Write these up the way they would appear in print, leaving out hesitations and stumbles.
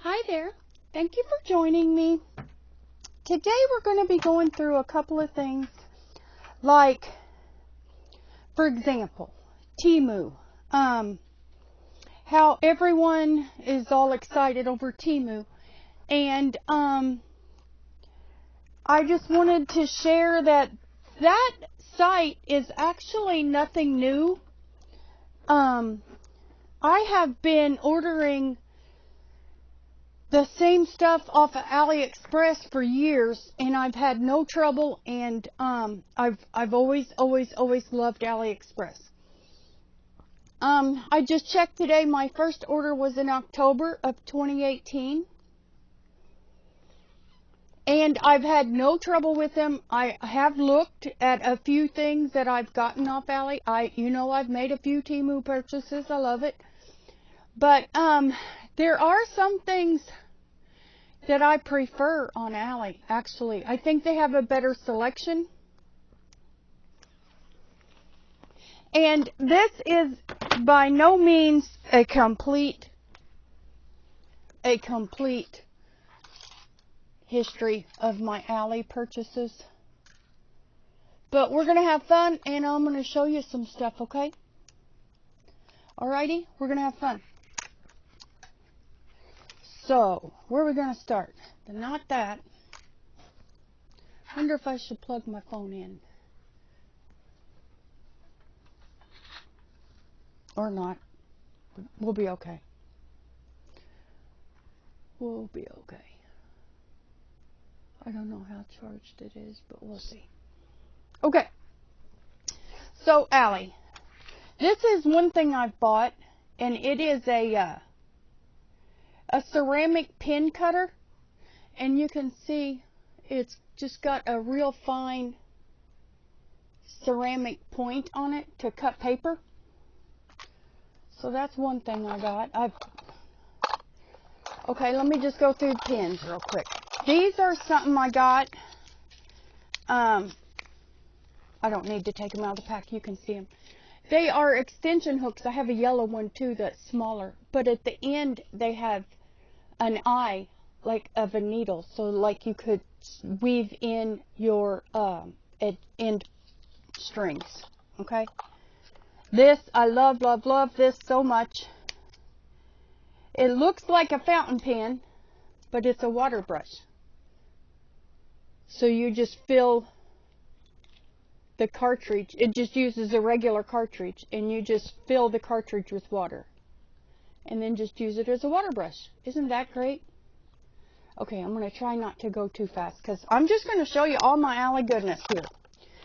Hi there. Thank you for joining me. Today we're going to be going through a couple of things like, for example, Temu. How everyone is all excited over Temu. And I just wanted to share that site is actually nothing new. I have been ordering the same stuff off of AliExpress for years, and I've had no trouble, and I've always loved AliExpress. I just checked today. My first order was in October of 2018, and I've had no trouble with them. I have looked at a few things that I've gotten off Ali. I've made a few Temu purchases. I love it, but there are some things that I prefer on Ali, actually. I think they have a better selection. And this is by no means a complete history of my Ali purchases. But we're going to have fun, and I'm going to show you some stuff, okay? Alrighty, we're going to have fun. So, where are we going to start? Not that. I wonder if I should plug my phone in. Or not. We'll be okay. We'll be okay. I don't know how charged it is, but we'll see. Okay. So, Ali. This is one thing I've bought, and it is a ceramic pin cutter, and you can see it's just got a real fine ceramic point on it to cut paper. So that's one thing I got. Okay, let me just go through the pins real quick. These are something I got. I don't need to take them out of the pack. You can see them. They are extension hooks. I have a yellow one too that's smaller, but at the end they have an eye like of a needle, so like you could weave in your end strings. Okay, this I love this so much. It looks like a fountain pen, but it's a water brush, so you just fill the cartridge. It just uses a regular cartridge, and you just fill the cartridge with water and then just use it as a water brush. Isn't that great? Okay, I'm going to try not to go too fast, because I'm just going to show you all my Ali goodness here,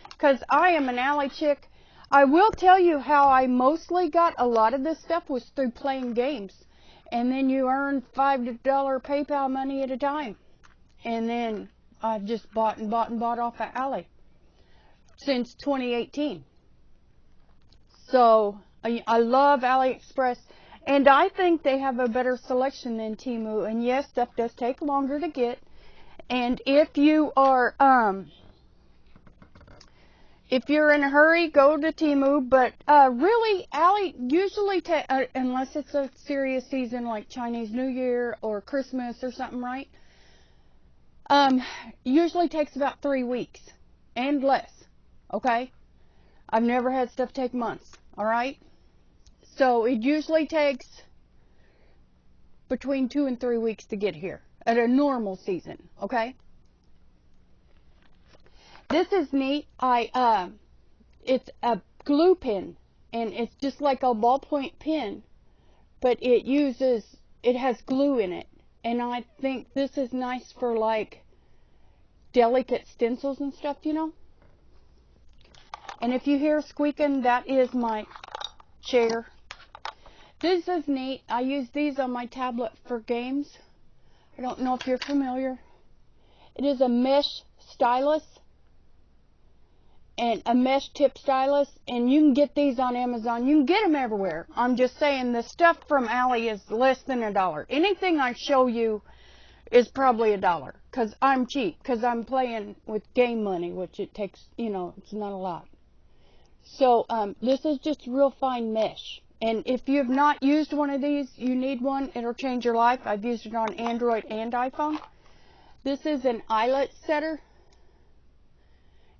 because I am an Ali chick. I will tell you how I mostly got a lot of this stuff was through playing games, and then you earn $5 PayPal money at a time, and then I've just bought off of Ali since 2018. So I love AliExpress. And I think they have a better selection than Temu. And yes, stuff does take longer to get. And if you are, if you're in a hurry, go to Temu. But really, Ali usually, unless it's a serious season like Chinese New Year or Christmas or something, right? Usually takes about 3 weeks and less. Okay? I've never had stuff take months. All right? So it usually takes between 2 and 3 weeks to get here at a normal season, okay? This is neat. It's a glue pen, and it's just like a ballpoint pen, but it has glue in it, and I think this is nice for like delicate stencils and stuff, you know? And if you hear squeaking, that is my chair. This is neat. I use these on my tablet for games. I don't know if you're familiar. It is a mesh stylus and a mesh tip stylus, and you can get these on Amazon. You can get them everywhere. I'm just saying the stuff from Ali is less than $1. Anything I show you is probably $1, because I'm cheap, because I'm playing with game money, which it takes, it's not a lot. So this is just real fine mesh. And if you have not used one of these, you need one. It'll change your life. I've used it on Android and iPhone. This is an eyelet setter.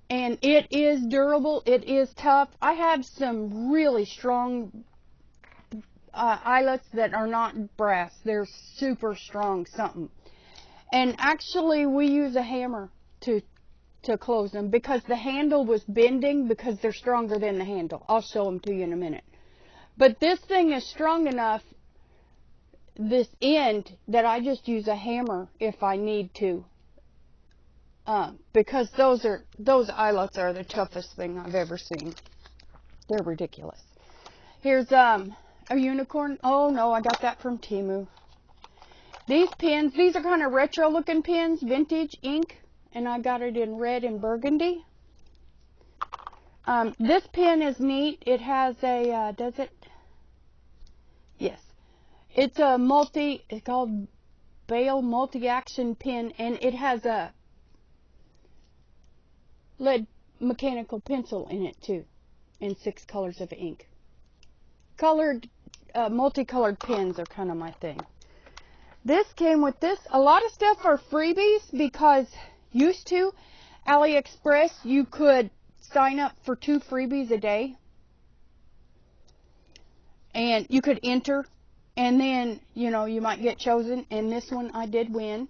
And it is durable. It is tough. I have some really strong eyelets that are not brass. They're super strong something. And actually, we use a hammer to close them because the handle was bending because they're stronger than the handle. I'll show them to you in a minute. But this thing is strong enough, this end, that I just use a hammer if I need to. Because those eyelets are the toughest thing I've ever seen. They're ridiculous. Here's a unicorn. Oh no, I got that from Temu. These pens, these are kind of retro looking pens, vintage ink, and I got it in red and burgundy. This pen is neat. It has a, does it? Yes. It's a it's called Bale multi-action pen, and it has a lead mechanical pencil in it too, and 6 colors of ink. Multicolored pens are kind of my thing. This came with this. A lot of stuff are freebies because used to AliExpress you could sign up for 2 freebies a day, and you could enter, and then you know you might get chosen. And this one I did win,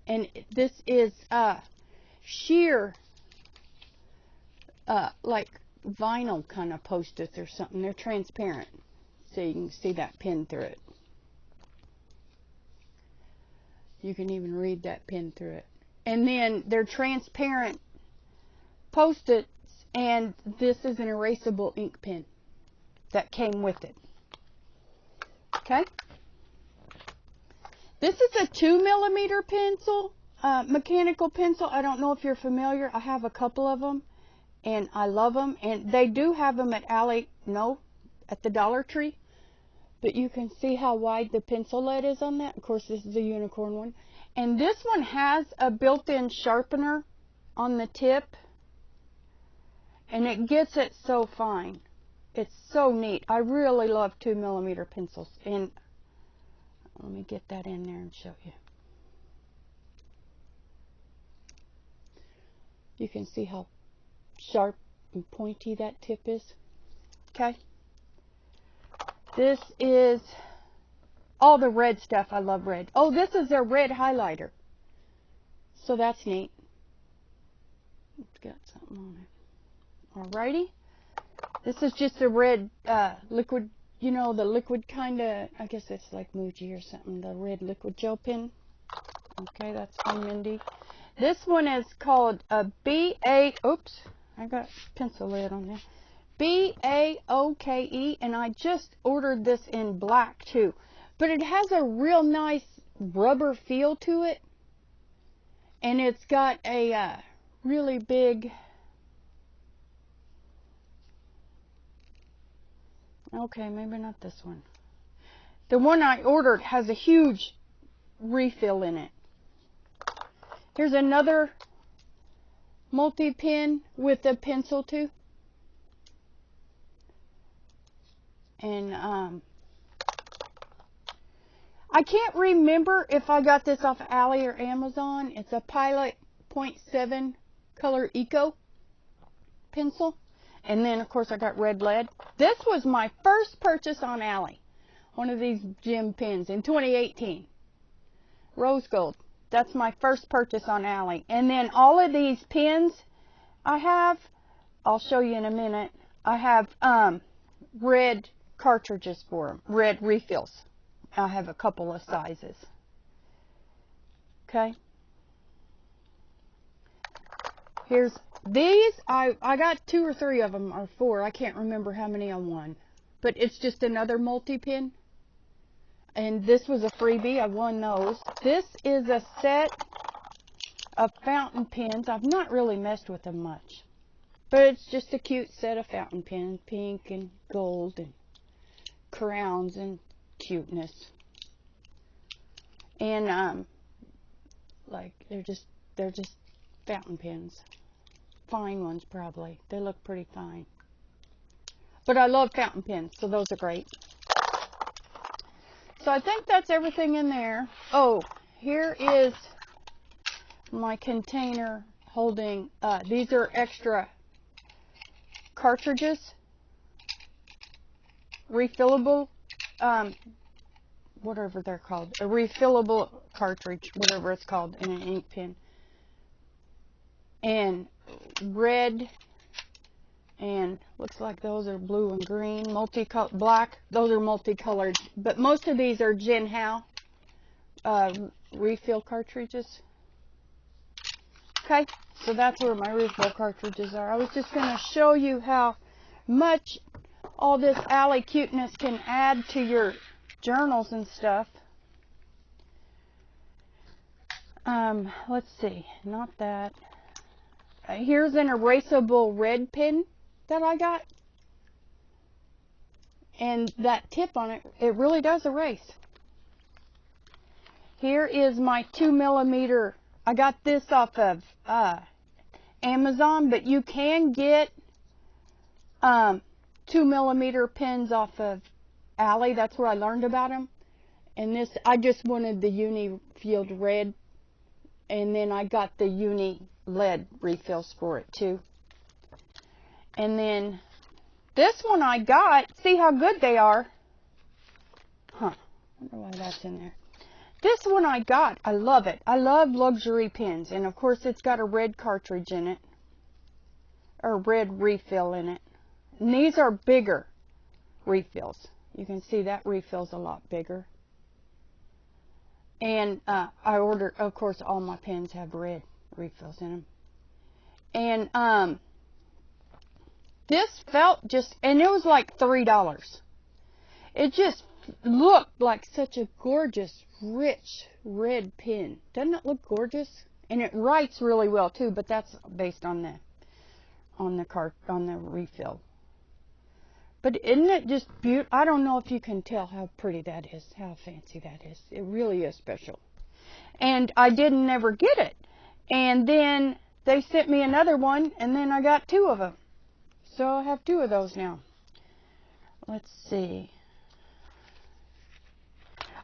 and this is sheer like vinyl kind of post-its or something. They're transparent, so you can see that pen through it. You can even read that pen through it. And then they're transparent post-its, and this is an erasable ink pen that came with it. Okay. This is a 2mm pencil, mechanical pencil. I don't know if you're familiar. I have a couple of them, and I love them. And they do have them at at the Dollar Tree. But you can see how wide the pencil lead is on that. Of course, this is a unicorn one. And this one has a built-in sharpener on the tip. And it gets it so fine. It's so neat. I really love 2mm pencils. And let me get that in there and show you. You can see how sharp and pointy that tip is. Okay. This is all the red stuff. I love red. Oh, this is a red highlighter. So that's neat. It's got something on it. Alrighty. This is just a red liquid, you know, the liquid kind of, I guess it's like Muji or something, the red liquid gel pen. Okay, that's from Mindy. This one is called a oops, I got pencil lid on there. BAOKE, and I just ordered this in black too. But it has a real nice rubber feel to it. And it's got a really big, okay, maybe not this one. The one I ordered has a huge refill in it. Here's another multi-pen with a pencil too. And I can't remember if I got this off Ali or Amazon. It's a Pilot 0.7 Color Eco pencil. And then, of course, I got red lead. This was my first purchase on Ali. One of these gem pens in 2018. Rose gold. That's my first purchase on Ali. And then all of these pens I have, I'll show you in a minute. I have red cartridges for them. Red refills. I have a couple of sizes. Okay. Here's these. I got 2 or 3 of them, or 4. I can't remember how many I won. But it's just another multi-pen. And this was a freebie. I won those. This is a set of fountain pens. I've not really messed with them much. But it's just a cute set of fountain pens. Pink and gold and crowns and cuteness. And like they're just fountain pens. Fine ones probably. They look pretty fine. But I love fountain pens, so those are great. So I think that's everything in there. Oh, here is my container holding, these are extra cartridges, refillable, whatever they're called, a refillable cartridge, whatever it's called, in an ink pen. And red, and looks like those are blue and green, black, those are multicolored, but most of these are Jinhao refill cartridges. Okay, so that's where my refill cartridges are. I was just going to show you how much all this Ali cuteness can add to your journals and stuff. Let's see, not that. Here's an erasable red pen that I got. And that tip on it, it really does erase. Here is my 2mm. I got this off of Amazon, but you can get 2mm pens off of Ali. That's where I learned about them. And this, I just wanted the Uni Field Red, and then I got the Uni lead refills for it too. And then this one I got, see how good they are. Huh, I wonder why that's in there. This one I got, I love it. I love luxury pens, and of course it's got a red cartridge in it, or red refill in it. And these are bigger refills. You can see that refill's a lot bigger. And I ordered, of course, all my pens have red refills in them. And this felt just, and it was like $3. It just looked like such a gorgeous, rich red pen. Doesn't it look gorgeous? And it writes really well too, but that's based on the refill. But isn't it just beautiful? I don't know if you can tell how pretty that is, how fancy that is. It really is special. And I didn't ever get it. And then they sent me another one, and then I got 2 of them. So I have 2 of those now. Let's see.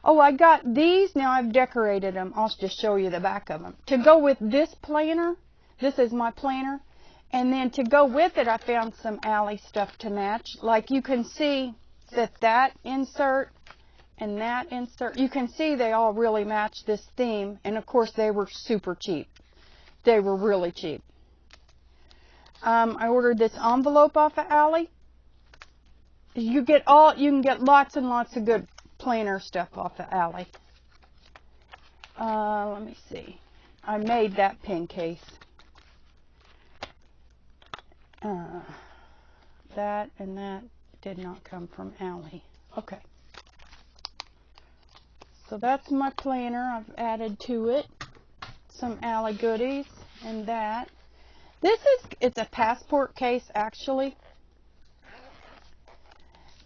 Oh, I got these. Now I've decorated them. I'll just show you the back of them. To go with this planner, this is my planner. And then to go with it, I found some Ali stuff to match. Like you can see that insert and that insert, you can see they all really match this theme. And of course they were super cheap. They were really cheap. I ordered this envelope off of Ali. You can get lots and lots of good planner stuff off of Ali. Let me see. I made that pen case. That and that did not come from Ali. Okay. So that's my planner. I've added to it some Ali goodies and that. It's a passport case actually.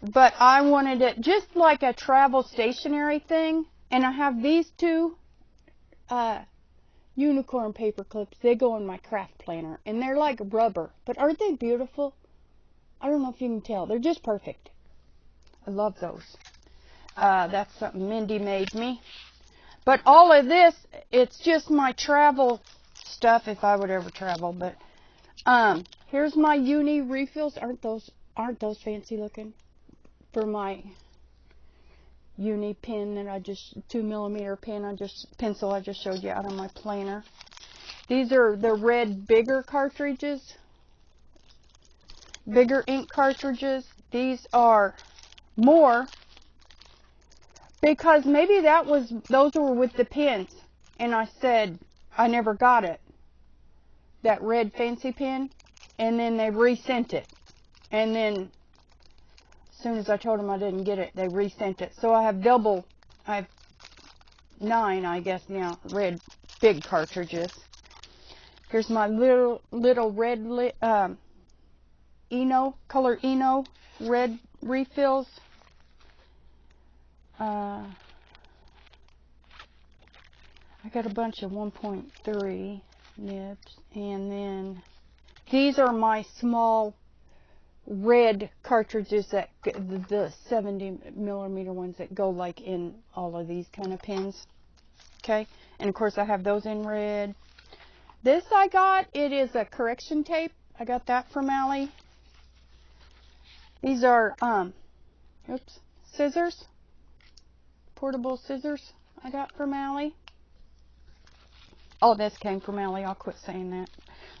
But I wanted it just like a travel stationery thing. And I have these 2 unicorn paper clips. They go in my craft planner. And they're like rubber. But aren't they beautiful? I don't know if you can tell. They're just perfect. I love those. That's something Mindy made me. But all of this, it's just my travel stuff if I would ever travel. But here's my Uni refills. Aren't those fancy looking? For my Uni pen that 2mm pen, pencil I just showed you out of my planner. These are the red bigger cartridges, bigger ink cartridges. These are more because maybe those were with the pens, and I said I never got it, that red fancy pen, and then they resent it, and then as soon as I told them I didn't get it, they resent it. So I have 9, I guess now, red big cartridges. Here's my little red color Eno red refills. I got a bunch of 1.3 nibs, and then these are my small red cartridges that the 70mm ones that go like in all of these kind of pins. Okay, and of course I have those in red. This I got, it is a correction tape. I got that from Ali. These are scissors, portable scissors I got from Ali. Oh, this came from Ali. I'll quit saying that,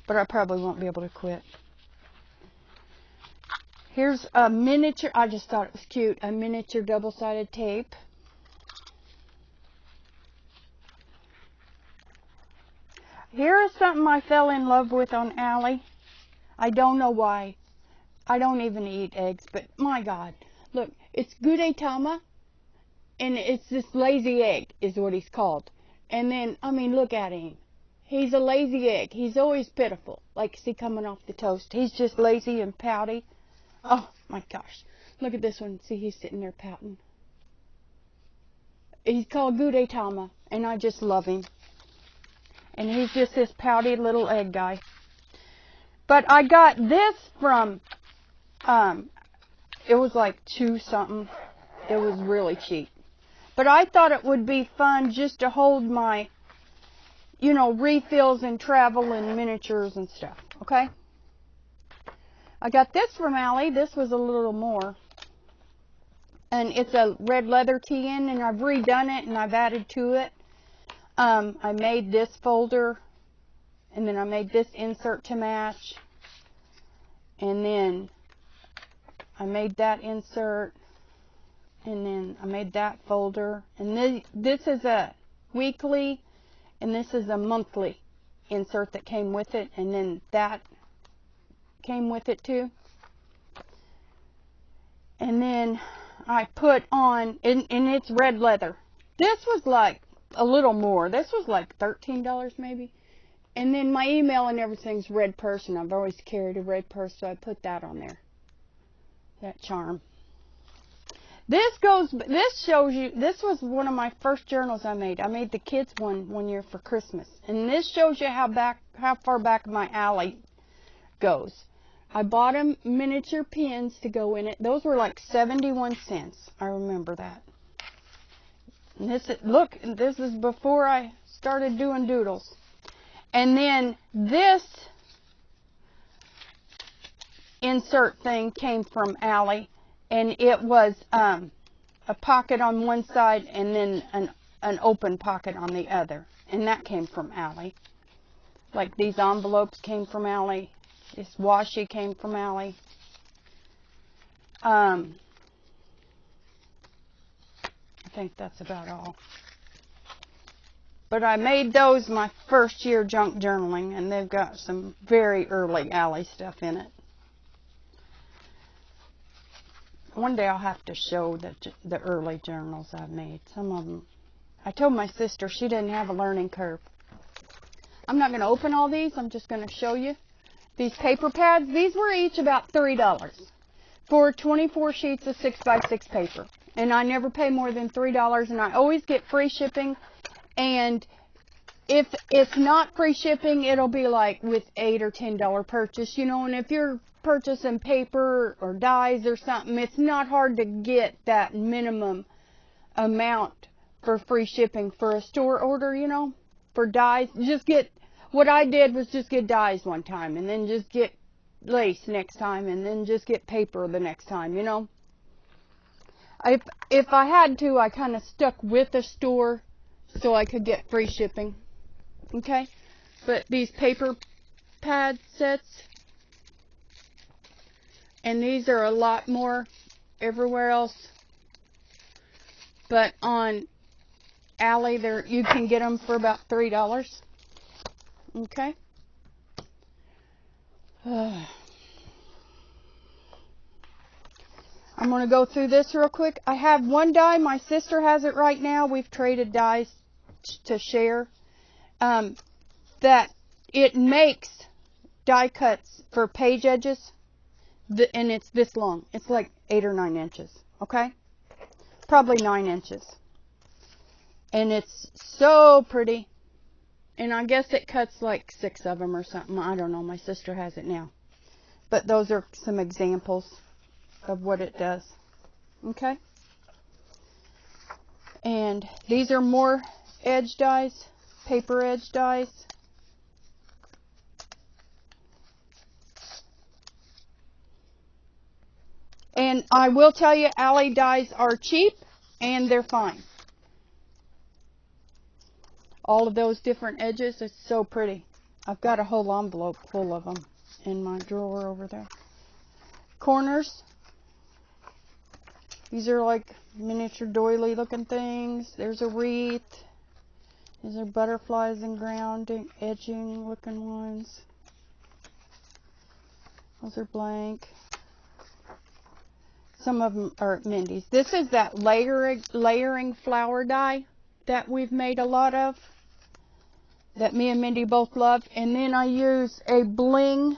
but I probably won't be able to quit. Here's a miniature, I just thought it was cute, a miniature double-sided tape. Here is something I fell in love with on Ali. I don't know why. I don't even eat eggs, but my God. Look, it's Gudetama, and it's this lazy egg is what he's called. And then, I mean, look at him. He's a lazy egg. He's always pitiful. Like, see, coming off the toast. He's just lazy and pouty. Oh, my gosh. Look at this one. See, he's sitting there pouting. He's called Gudetama, and I just love him. And he's just this pouty little egg guy. But I got this from, it was like $2 something. It was really cheap. But I thought it would be fun just to hold my, you know, refills and travel and miniatures and stuff. Okay? I got this from Ali. This was a little more. And it's a red leather key-in, and I've redone it and I've added to it. I made this folder, and then I made this insert to match. And then I made that insert. And then I made that folder. And this is a weekly, and this is a monthly insert that came with it. And then that came with it too. And then I put on, and it's red leather. This was like a little more. This was like $13 maybe. And then my email and everything's red purse, and I've always carried a red purse, so I put that on there. That charm. This shows you, this was one of my first journals I made. I made the kids one year for Christmas. And this shows you how far back my Ali goes. I bought them miniature pins to go in it. Those were like 71 cents. I remember that. And look, this is before I started doing doodles. And then this insert thing came from Ali, and it was a pocket on one side and then an open pocket on the other. And that came from Ali. Like these envelopes came from Ali. This washi came from Ali. I think that's about all. But I made those my first year junk journaling, and they've got some very early Ali stuff in it. One day I'll have to show the early journals I've made. Some of them, I told my sister she didn't have a learning curve. I'm not going to open all these. I'm just going to show you. These paper pads, these were each about $3 for 24 sheets of 6x6 paper. And I never pay more than $3, and I always get free shipping. And if it's not free shipping, it'll be like with $8 or $10 purchase, you know. And if you're purchasing paper or dyes or something, it's not hard to get that minimum amount for free shipping for a store order, you know. For dyes, just get, what I did was just get dyes one time, and then just get lace next time, and then just get paper the next time, you know. If I had to, I kind of stuck with a store so I could get free shipping. Okay? But these paper pad sets, and these are a lot more everywhere else. But on Ali, you can get them for about $3. Okay? I'm going to go through this real quick. I have one die. My sister has it right now. We've traded dies to share. That it makes die cuts for page edges. And it's this long. It's like 8 or 9 inches. Okay? Probably 9 inches. And it's so pretty. And I guess it cuts like 6 of them or something. I don't know. My sister has it now. But those are some examples of what it does. Okay? And these are more edge dies, paper edge dies. And I will tell you, Ali dies are cheap and they're fine. All of those different edges are so pretty. I've got a whole envelope full of them in my drawer over there. Corners. These are like miniature doily looking things. There's a wreath. These are butterflies and grounding, edging looking ones. Those are blank. Some of them are Mindy's. This is that layering flower die that we've made a lot of, that me and Mindy both love. And then I use a bling.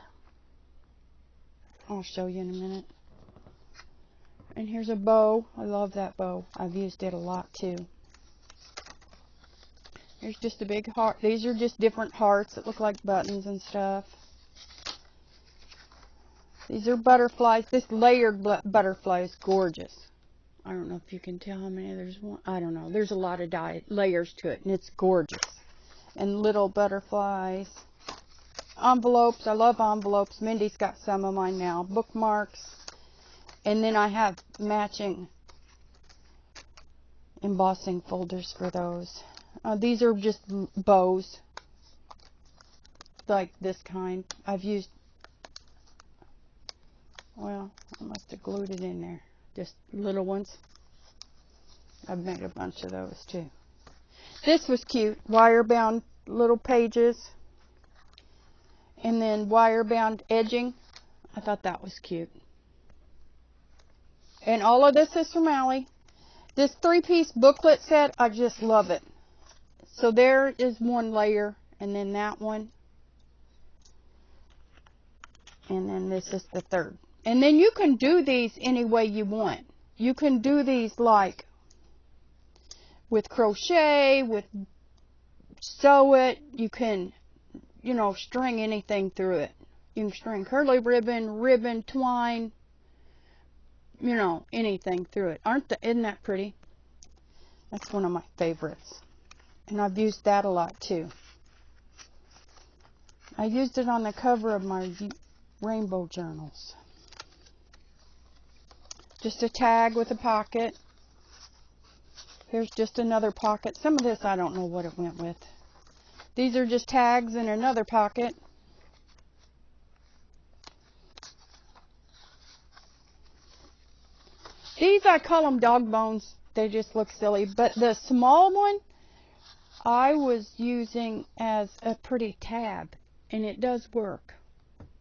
I'll show you in a minute. And here's a bow. I love that bow. I've used it a lot too. Here's just a big heart. These are just different hearts that look like buttons and stuff. These are butterflies. This layered butterfly is gorgeous. I don't know if you can tell how many there's one. I don't know. There's a lot of layers to it, and it's gorgeous. And little butterflies. Envelopes. I love envelopes. Mindy's got some of mine now. Bookmarks. And then I have matching embossing folders for those. These are just bows. Like this kind. I've used, well, I must have glued it in there. Just little ones. I've made a bunch of those too. This was cute. Wire bound little pages. And then wire bound edging. I thought that was cute. And all of this is from Ali. This 3-piece booklet set, I just love it. So there is one layer, and then that one. And then this is the third. And then you can do these any way you want. You can do these like with crochet, with sew it. You can, you know, string anything through it. You can string curly ribbon, twine, you know, anything through it. Isn't that pretty? That's one of my favorites. And I've used that a lot too. I used it on the cover of my rainbow journals. Just a tag with a pocket. Here's just another pocket. Some of this I don't know what it went with. These are just tags in another pocket. These, I call them dog bones. They just look silly. But the small one, I was using as a pretty tab. And it does work.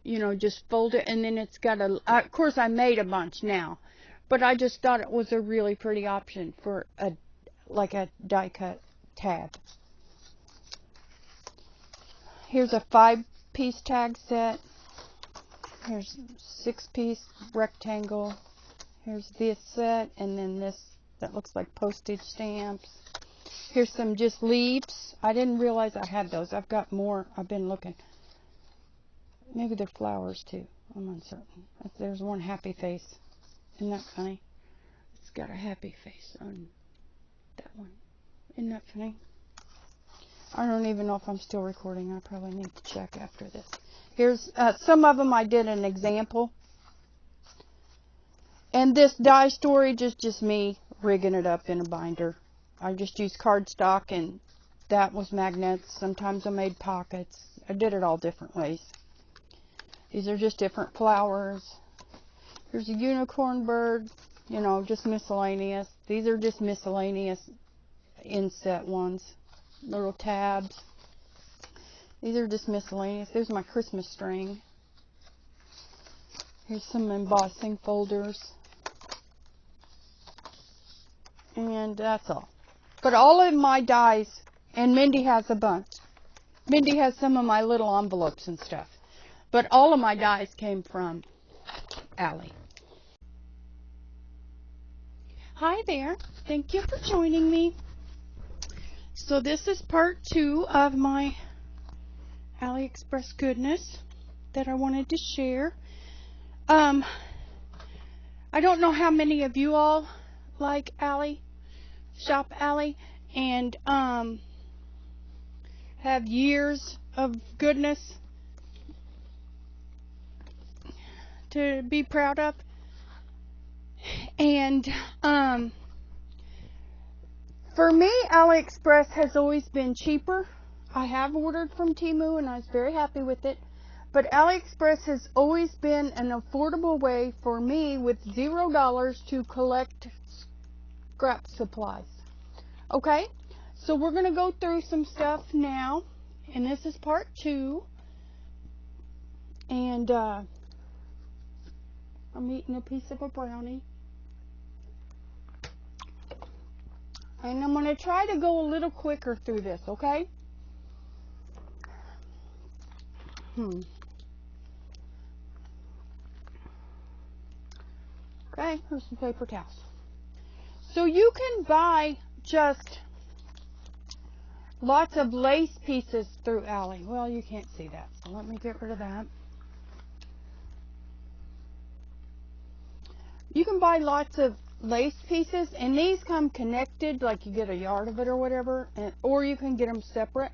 You know, just fold it. And then it's got a... Of course, I made a bunch now. But I just thought it was a really pretty option for like a die cut tab. Here's a 5-piece tag set. Here's 6-piece rectangle. Here's this set, and then this that looks like postage stamps. Here's some just leaves. I didn't realize I had those. I've got more. I've been looking. Maybe they're flowers too. I'm uncertain. There's one happy face. Isn't that funny? It's got a happy face on that one. Isn't that funny? I don't even know if I'm still recording. I probably need to check after this. Here's some of them I did an example. And this die storage is just me rigging it up in a binder. I just used cardstock, and that was magnets. Sometimes I made pockets. I did it all different ways. These are just different flowers. Here's a unicorn bird, you know, just miscellaneous. These are just miscellaneous inset ones, little tabs. These are just miscellaneous. There's my Christmas string. Here's some embossing folders. And that's all. But all of my dies, and Mindy has a bunch. Mindy has some of my little envelopes and stuff. But all of my dies came from Ali. Hi there. Thank you for joining me. So this is part 2 of my AliExpress goodness that I wanted to share. I don't know how many of you all like Shop Ali, and have years of goodness to be proud of. And for me, AliExpress has always been cheaper. I have ordered from Temu and I was very happy with it. But AliExpress has always been an affordable way for me with $0 to collect scrap supplies. Okay, so we're going to go through some stuff now, and this is part 2. And I'm eating a piece of a brownie. And I'm going to try to go a little quicker through this, okay? Okay, here's some paper towels. So you can buy just lots of lace pieces through Ali. Well, you can't see that, so let me get rid of that. You can buy lots of lace pieces, and these come connected, like you get a yard of it or whatever, or you can get them separate.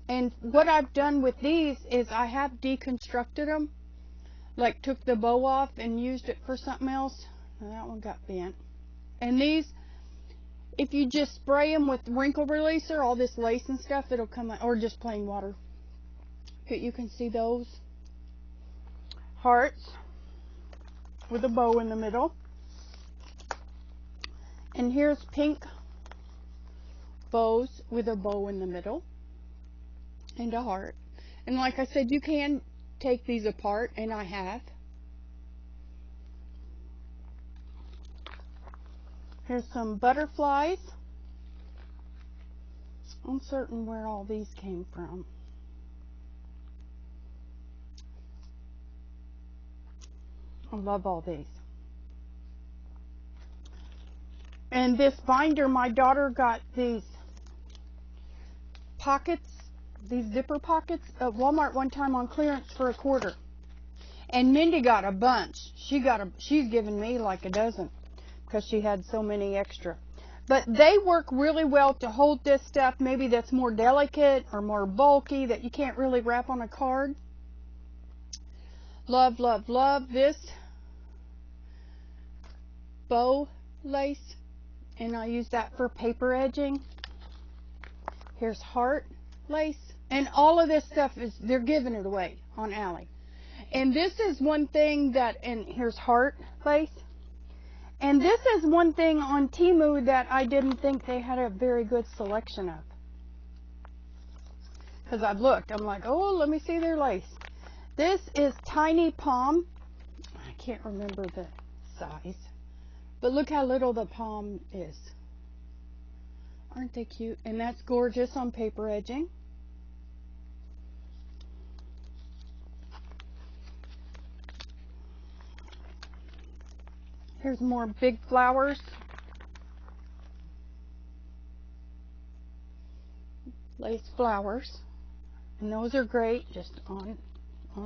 And what I've done with these is I have deconstructed them, like took the bow off and used it for something else. Now that one got bent. And these, if you just spray them with wrinkle releaser, all this lace and stuff, it'll come out, or just plain water. But you can see those hearts with a bow in the middle. And here's pink bows with a bow in the middle and a heart. And like I said, you can take these apart, and I have. Here's some butterflies. I'm certain where all these came from. I love all these. And this binder, my daughter got these pockets, these zipper pockets at Walmart one time on clearance for $1. And Mindy got a bunch. She's given me like a dozen because she had so many extra. But they work really well to hold this stuff, maybe that's more delicate or more bulky that you can't really wrap on a card. Love, love, love this bow lace, and I use that for paper edging. Here's heart lace, and all of this stuff they're giving it away on Ali. And this is one thing that, and here's heart lace. And this is one thing on Temu that I didn't think they had a very good selection of. Because I've looked, I'm like, oh, let me see their lace. This is tiny palm. I can't remember the size. But look how little the palm is. Aren't they cute? And that's gorgeous on paper edging. Here's more big flowers. Lace flowers. And those are great just on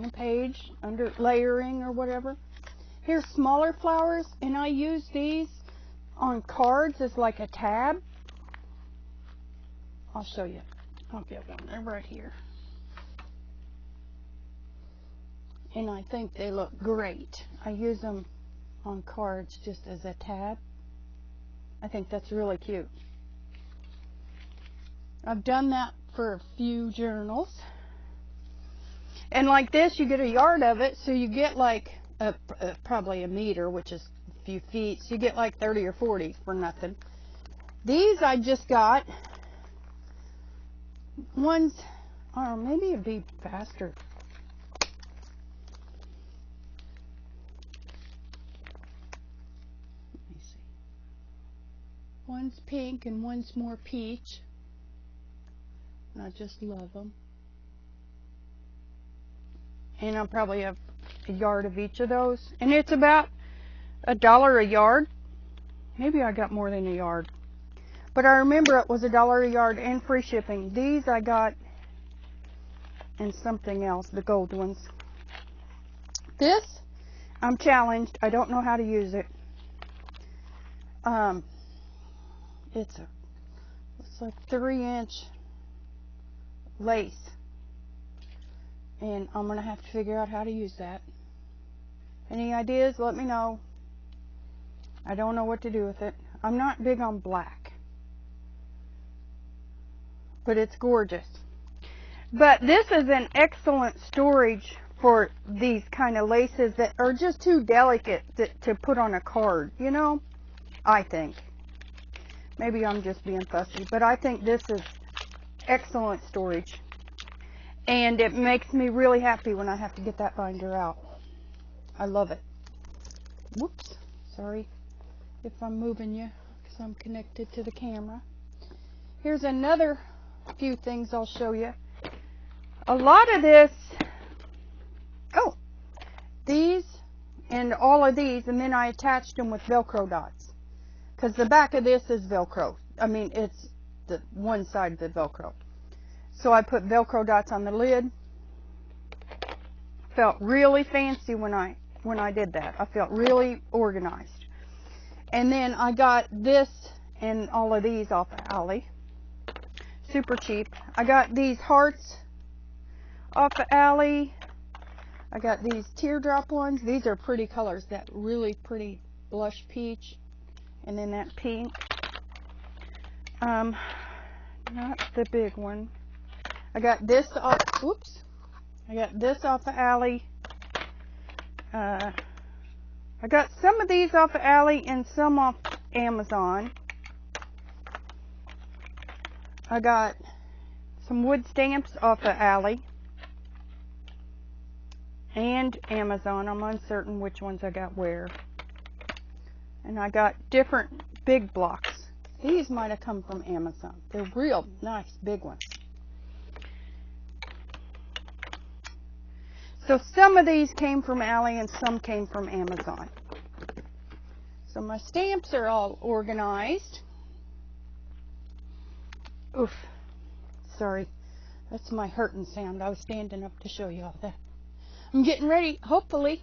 a page, under layering or whatever. Here's smaller flowers, and I use these on cards as like a tab. I'll show you. I'll get one. They're right here. And I think they look great. I use them on cards just as a tab. I think that's really cute. I've done that for a few journals. And like this, you get a yard of it, so you get like probably a meter, which is a few feet. So you get like 30 or 40 for nothing. These I just got. Ones, or maybe it'd be faster. One's pink and one's more peach. And I just love them. And I'll probably have a yard of each of those. And it's about $1 a yard. Maybe I got more than a yard. But I remember it was $1 a yard and free shipping. These I got in something else, the gold ones. This, I'm challenged. I don't know how to use it. It's like 3-inch lace. And I'm going to have to figure out how to use that. Any ideas? Let me know. I don't know what to do with it. I'm not big on black. But it's gorgeous. But this is an excellent storage for these kind of laces that are just too delicate to put on a card, you know? I think. Maybe I'm just being fussy, but I think this is excellent storage. And it makes me really happy when I have to get that binder out. I love it. Whoops. Sorry if I'm moving you, because I'm connected to the camera. Here's another few things I'll show you. A lot of this, these and all of these, and then I attached them with Velcro dots. Because the back of this is Velcro. I mean, it's the one side of the Velcro. So I put Velcro dots on the lid. Felt really fancy when I did that. I felt really organized. And then I got this and all of these off of Ali. Super cheap. I got these hearts off of Ali. I got these teardrop ones. These are pretty colors. That really pretty blush peach. And then that pink. Not the big one. I got this off, whoops. I got this off of Ali. I got some of these off of Ali and some off Amazon. I got some wood stamps off of Ali and Amazon. I'm uncertain which ones I got where. And I got different big blocks. These might have come from Amazon. They're real nice big ones. So some of these came from Ali and some came from Amazon. So my stamps are all organized. Oof. Sorry. That's my hurting sound. I was standing up to show you all that. I'm getting ready, hopefully,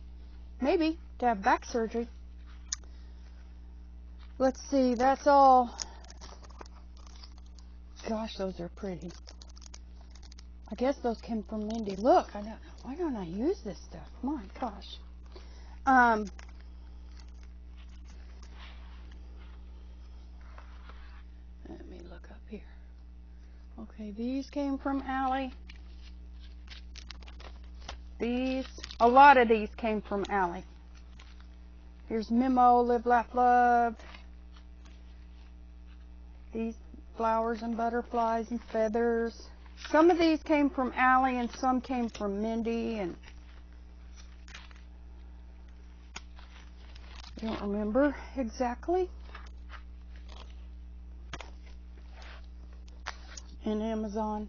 maybe, to have back surgery. Let's see, that's all. Gosh, those are pretty. I guess those came from Mindy. Look, why don't I use this stuff? My gosh. Let me look up here. Okay, these came from Ali. A lot of these came from Ali. Here's Memo, Live, Laugh, Love. These flowers and butterflies and feathers. Some of these came from Ali and some came from Mindy, and I don't remember exactly. And Amazon.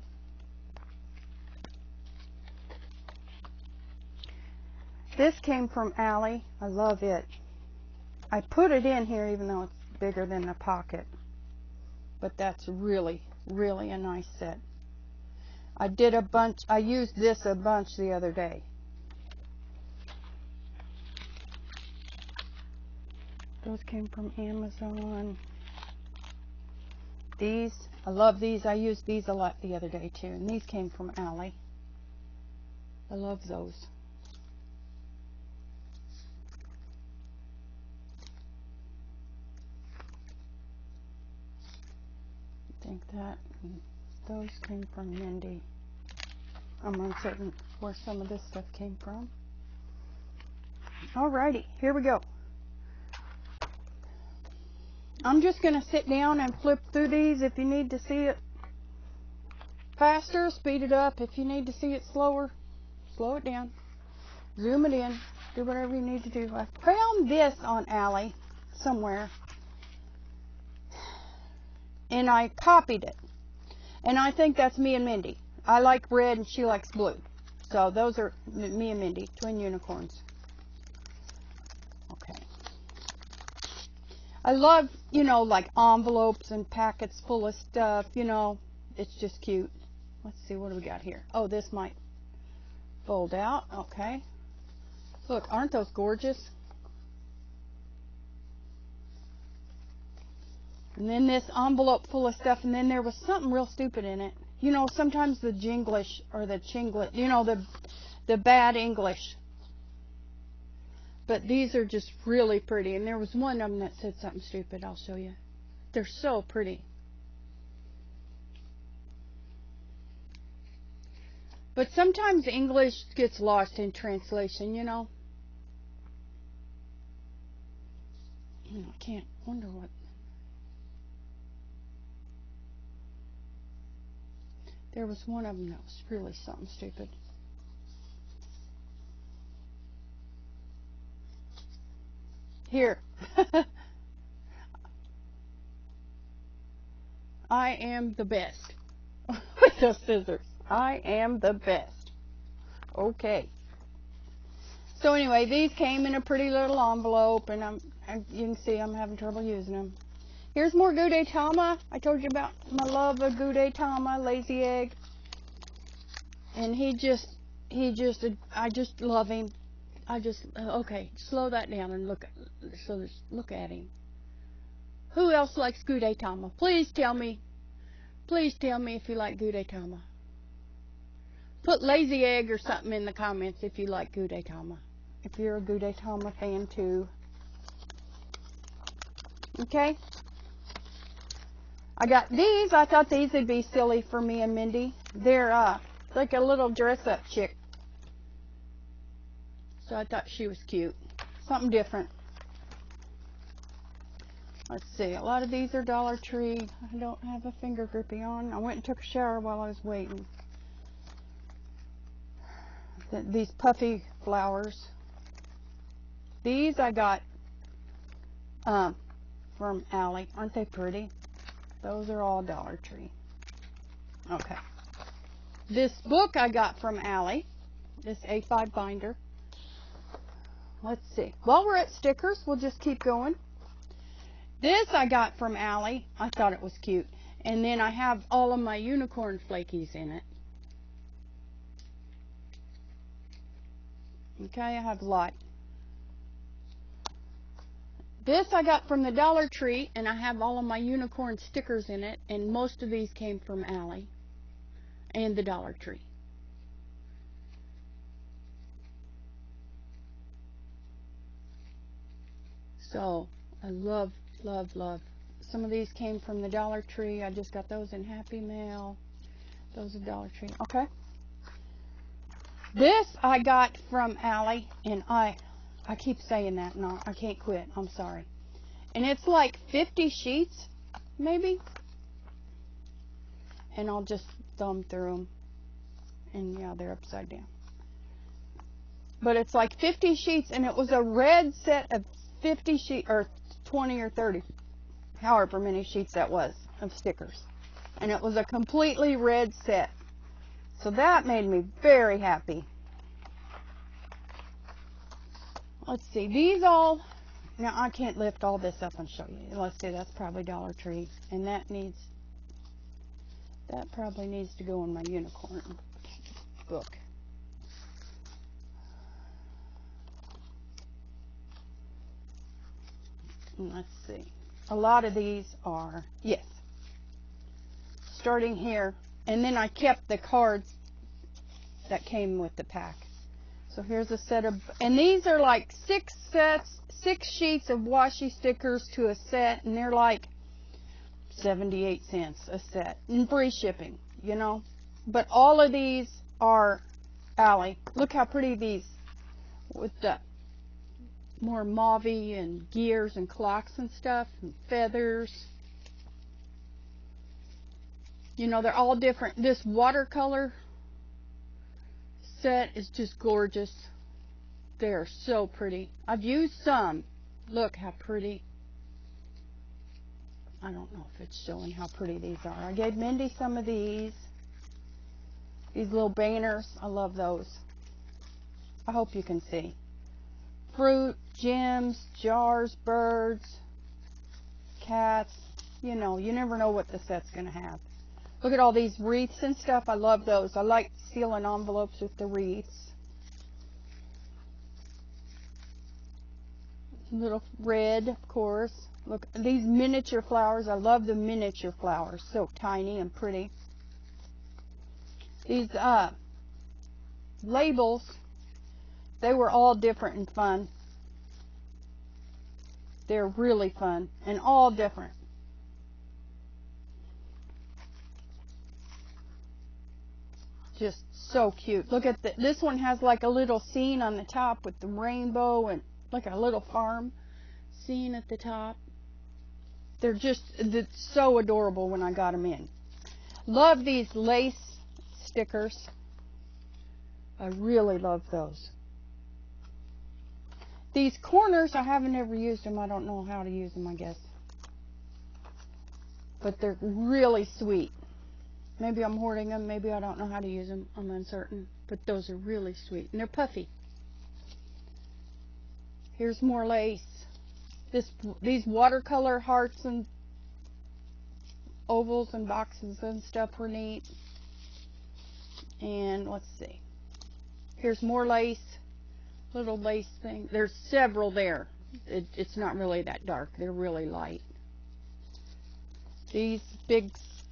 This came from Ali. I love it. I put it in here even though it's bigger than the pocket. But that's really, really a nice set. I did a bunch. I used this a bunch the other day. Those came from Amazon. These, I love these. I used these a lot the other day too. And these came from Ali. I love those. I think that those came from Mindy. I'm uncertain where some of this stuff came from. Alrighty, here we go. I'm just going to sit down and flip through these. If you need to see it faster, speed it up. If you need to see it slower, slow it down. Zoom it in. Do whatever you need to do. I found this on Ali somewhere. And I copied it. And I think that's me and Mindy. I like red and she likes blue. So those are me and Mindy, twin unicorns. Okay. I love, you know, like envelopes and packets full of stuff, you know. It's just cute. Let's see, what do we got here? Oh, this might fold out. Okay. Look, aren't those gorgeous? And then this envelope full of stuff, and then there was something real stupid in it. You know, sometimes the Jinglish or the Chinglet, you know, the bad English. But these are just really pretty. And there was one of them that said something stupid. I'll show you. They're so pretty. But sometimes English gets lost in translation, you know. I can't wonder what. There was one of them that was really something stupid. Here. I am the best. With those scissors. I am the best. Okay. So anyway, these came in a pretty little envelope, and you can see I'm having trouble using them. Here's more Gudetama. I told you about my love of Gudetama, lazy egg. And I just love him. Okay, slow that down and look at him. Who else likes Gudetama? Please tell me if you like Gudetama. Put lazy egg or something in the comments if you like Gudetama. If you're a Gudetama fan too. Okay? I got these. I thought these would be silly for me and Mindy. They're like a little dress-up chick. So I thought she was cute. Something different. Let's see. A lot of these are Dollar Tree. I don't have a finger grippy on. I went and took a shower while I was waiting. These puffy flowers. These I got from Ali. Aren't they pretty? Those are all Dollar Tree. Okay. This book I got from Ali. This A5 binder. Let's see. While we're at stickers, we'll just keep going. This I got from Ali. I thought it was cute. And then I have all of my unicorn flakies in it. Okay, I have a lot. This I got from the Dollar Tree, and I have all of my unicorn stickers in it, and most of these came from Ali and the Dollar Tree. So, I love, love, love. Some of these came from the Dollar Tree. I just got those in Happy Mail. Those are Dollar Tree. Okay. This I got from Ali, and I keep saying that. No, I can't quit. I'm sorry. And it's like 50 sheets, maybe. And I'll just thumb through them. And yeah, they're upside down. But it's like 50 sheets, and it was a red set of 50 sheets, or 20 or 30, however many sheets that was, of stickers. And it was a completely red set. So that made me very happy. Let's see, these all, now I can't lift all this up and show you. Let's see, that's probably Dollar Tree. And that probably needs to go in my unicorn book. Let's see. A lot of these are, yes, starting here. And then I kept the cards that came with the pack. So here's a set of, and these are like 6 sheets of washi stickers to a set, and they're like 78 cents a set. And free shipping, you know. But all of these are Ali. Look how pretty these, with the more mauve-y and gears and clocks and stuff and feathers. You know, they're all different. This watercolor set is just gorgeous. They're so pretty. I've used some. Look how pretty. I don't know if it's showing how pretty these are. I gave Mindy some of these. These little banners. I love those. I hope you can see. Fruit, gems, jars, birds, cats. You know, you never know what the set's going to have. Look at all these wreaths and stuff. I love those. I like sealing envelopes with the wreaths. Little red, of course. Look, these miniature flowers. I love the miniature flowers. So tiny and pretty. These labels, they were all different and fun. They're really fun and all different. Just so cute. Look at this one has like a little scene on the top with the rainbow and like a little farm scene at the top. They're so adorable when I got them in. Love these lace stickers. I really love those. These corners, I haven't ever used them. I don't know how to use them, I guess. But they're really sweet. Maybe I'm hoarding them. Maybe I don't know how to use them. I'm uncertain. But those are really sweet. And they're puffy. Here's more lace. These watercolor hearts and ovals and boxes and stuff were neat. And let's see. Here's more lace. Little lace thing. There's several there. It's not really that dark. They're really light. These big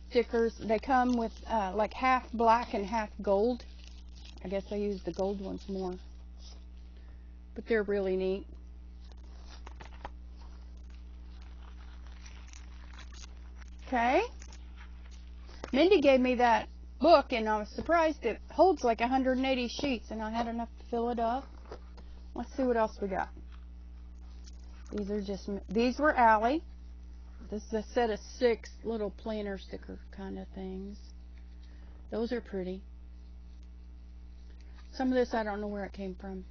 stickers, they come with like half black and half gold. I guess I use the gold ones more. But they're really neat. Okay. Mindy gave me that book and I was surprised it holds like 180 sheets and I had enough to fill it up. Let's see what else we got. These were Allie. This is a set of 6 little planner sticker kind of things. Those are pretty. Some of this I don't know where it came from.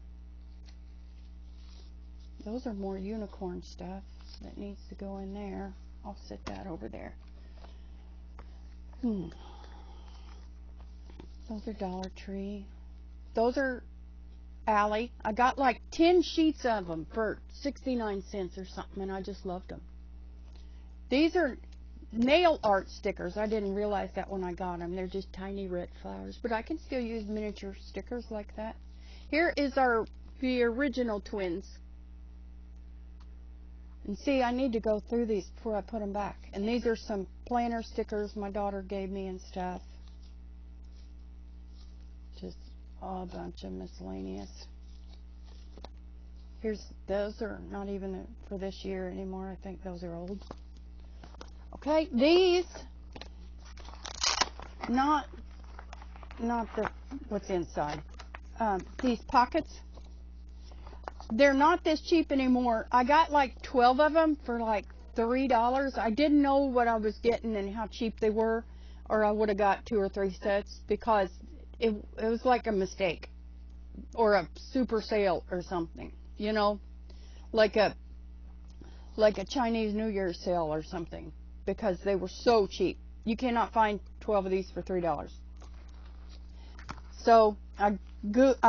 Those are more unicorn stuff that needs to go in there. I'll set that over there. Those are Dollar Tree. Those are Allie. I got like 10 sheets of them for 69 cents or something, and I just loved them. These are nail art stickers. I didn't realize that when I got them. They're just tiny red flowers, but I can still use miniature stickers like that. Here is the original twins. And see, I need to go through these before I put them back. And these are some planner stickers my daughter gave me and stuff. Just a bunch of miscellaneous. Those are not even for this year anymore. I think those are old. Okay, these, not what's inside. These pockets. They're not this cheap anymore. I got like 12 of them for like $3. I didn't know what I was getting and how cheap they were, or I would have got 2 or 3 sets because it was like a mistake or a super sale or something, you know, like a Chinese New Year sale or something, because they were so cheap. You cannot find 12 of these for $3. So I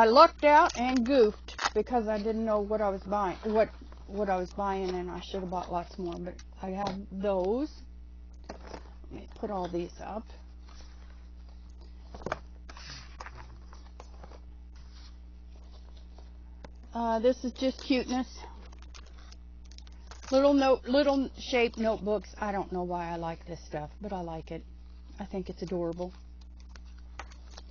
lucked out and goofed because I didn't know what I was buying, what I was buying, and I should have bought lots more. But I have those. Let me put all these up. This is just cuteness. Little shaped notebooks. I don't know why I like this stuff, but I like it. I think it's adorable.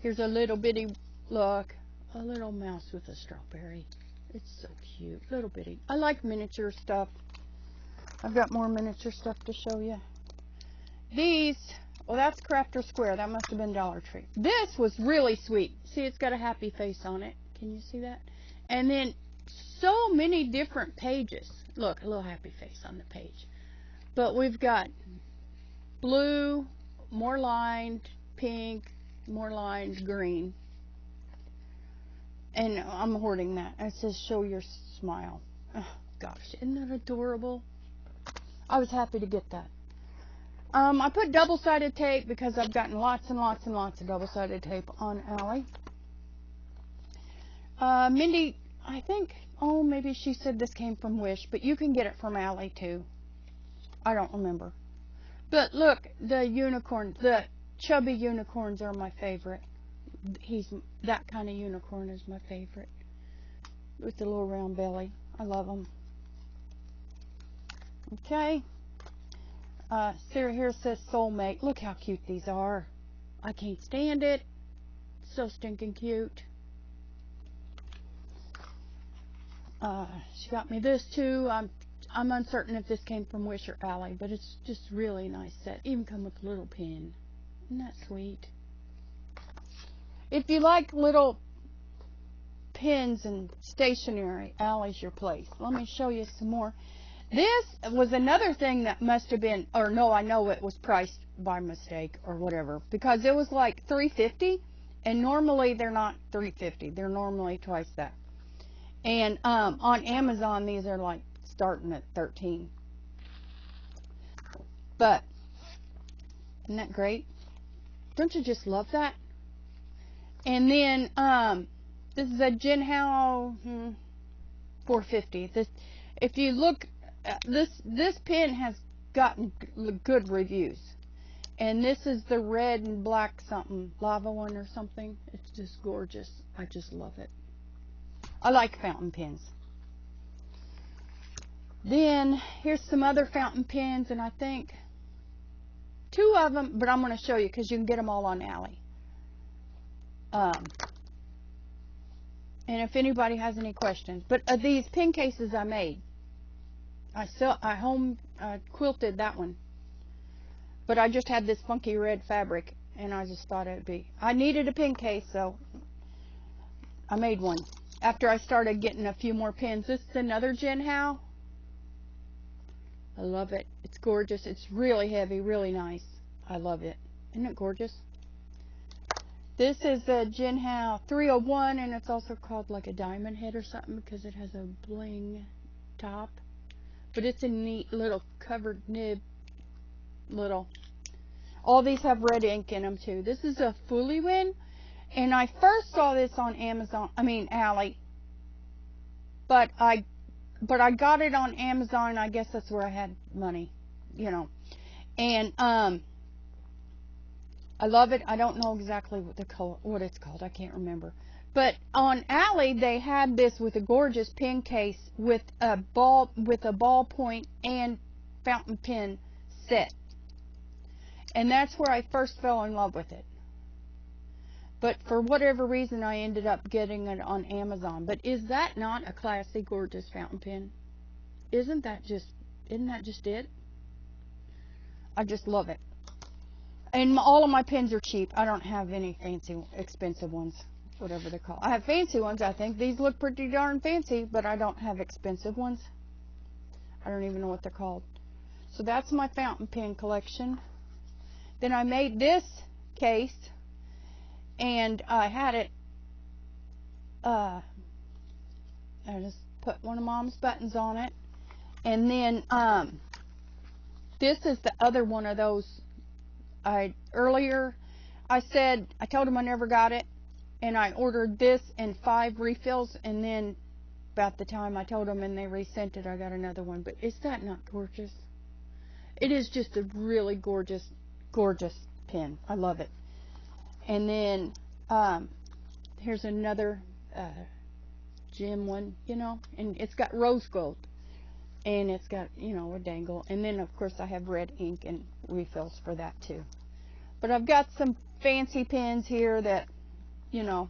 Here's a little bitty, look, a little mouse with a strawberry. It's so cute, little bitty. I like miniature stuff. I've got more miniature stuff to show you. These, well, that's Crafter Square. That must have been Dollar Tree. This was really sweet. See, it's got a happy face on it. Can you see that? And then so many different pages. Look, a little happy face on the page. But we've got blue, more lined, pink, more lined, green. And I'm hoarding that. It says, show your smile. Oh, gosh, isn't that adorable? I was happy to get that. I put double-sided tape because I've gotten lots and lots and lots of double-sided tape on Allie. Mindy, I think, oh, maybe she said this came from Wish, but you can get it from Allie too. I don't remember. But look, the unicorn, the chubby unicorns are my favorite. That kind of unicorn is my favorite. With the little round belly. I love them. Okay. Sarah here says soulmate. Look how cute these are. I can't stand it. So stinking cute. She got me this too. I'm uncertain if this came from Wish or Ally, but it's just really nice set. Even come with a little pin. Isn't that sweet? If you like little pins and stationery, Ally's your place. Let me show you some more. This was another thing that must have been, or no, I know it was priced by mistake or whatever, because it was like $3.50, and normally they're not $3.50. They're normally twice that. And on Amazon, these are like starting at $13. But isn't that great? Don't you just love that? And then this is a Jinhao 450. This, if you look, this pen has gotten good reviews. And this is the red and black something, lava one or something. It's just gorgeous. I just love it. I like fountain pens. Then here's some other fountain pens, and I think 2 of them, but I'm going to show you because you can get them all on Ally. And if anybody has any questions, but these pen cases I made, I home quilted that one, but I just had this funky red fabric, and I just thought it'd be, I needed a pen case, so I made one. After I started getting a few more pens. This is another Jinhao. I love it. It's gorgeous. It's really heavy, really nice. I love it. Isn't it gorgeous? This is a Jinhao 301, and it's also called like a diamond head or something because it has a bling top. But it's a neat little covered nib. Little. All these have red ink in them too. This is a Fully Win. And I first saw this on Ally, but I got it on Amazon. I guess that's where I had money, you know. And I love it. I don't know exactly what it's called. I can't remember. But on Ally, they had this with a gorgeous pen case with a ballpoint and fountain pen set, and that's where I first fell in love with it. But for whatever reason, I ended up getting it on Amazon. But is that not a classy, gorgeous fountain pen? Isn't that just it? I just love it. And all of my pens are cheap. I don't have any fancy, expensive ones, whatever they're called. I have fancy ones, I think. These look pretty darn fancy, but I don't have expensive ones. I don't even know what they're called. So that's my fountain pen collection. Then I made this case. And I had it, I just put one of Mom's buttons on it. And then, this is the other one of those. Earlier, I told them I never got it. And I ordered this and 5 refills. And then, about the time I told them and they resent it, I got another one. But is that not gorgeous? It is just a really gorgeous, gorgeous pen. I love it. And then here's another gem one, you know, and it's got rose gold, and it's got, you know, a dangle. And then of course I have red ink and refills for that too. But I've got some fancy pens here that, you know,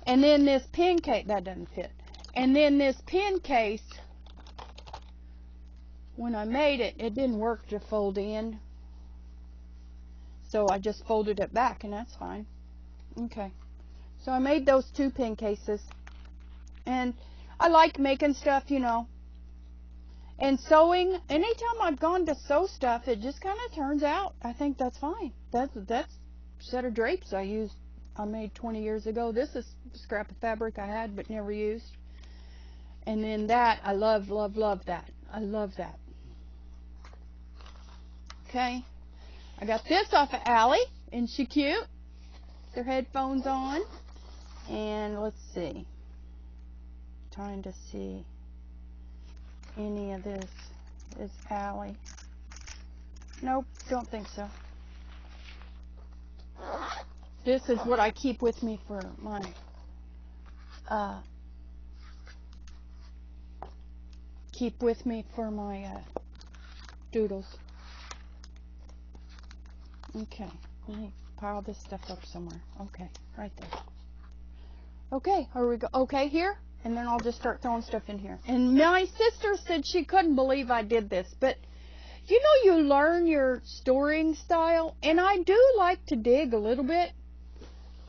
and then this pen case that doesn't fit. And then this pen case, when I made it, it didn't work to fold in. So I just folded it back, and that's fine. Okay. So I made those 2 pen cases. And I like making stuff, you know. And sewing, anytime I've gone to sew stuff, it just kind of turns out. I think that's fine. That's a set of drapes I made 20 years ago. This is a scrap of fabric I had but never used. And then that, I love, love, love that. I love that. Okay. I got this off of Ally. Isn't she cute? Their headphones on. And let's see. Trying to see any of this is Ally. Nope, don't think so. This is what I keep with me for my doodles. Okay, let me pile this stuff up somewhere. Okay, right there. Okay, here we go. Okay, here, and then I'll just start throwing stuff in here. And my sister said she couldn't believe I did this, but you know, you learn your storing style, and I do like to dig a little bit,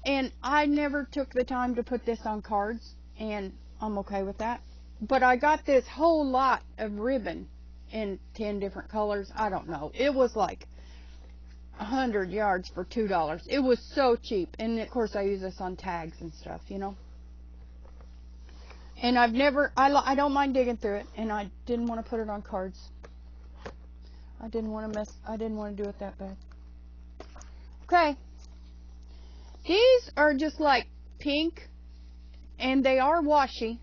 and I never took the time to put this on cards, and I'm okay with that. But I got this whole lot of ribbon in 10 different colors. I don't know. It was like 100 yards for $2. It was so cheap. And of course I use this on tags and stuff, you know. And I've never, I don't mind digging through it. And I didn't want to put it on cards. I didn't want to do it that bad. Okay. These are just like pink. And they are washi.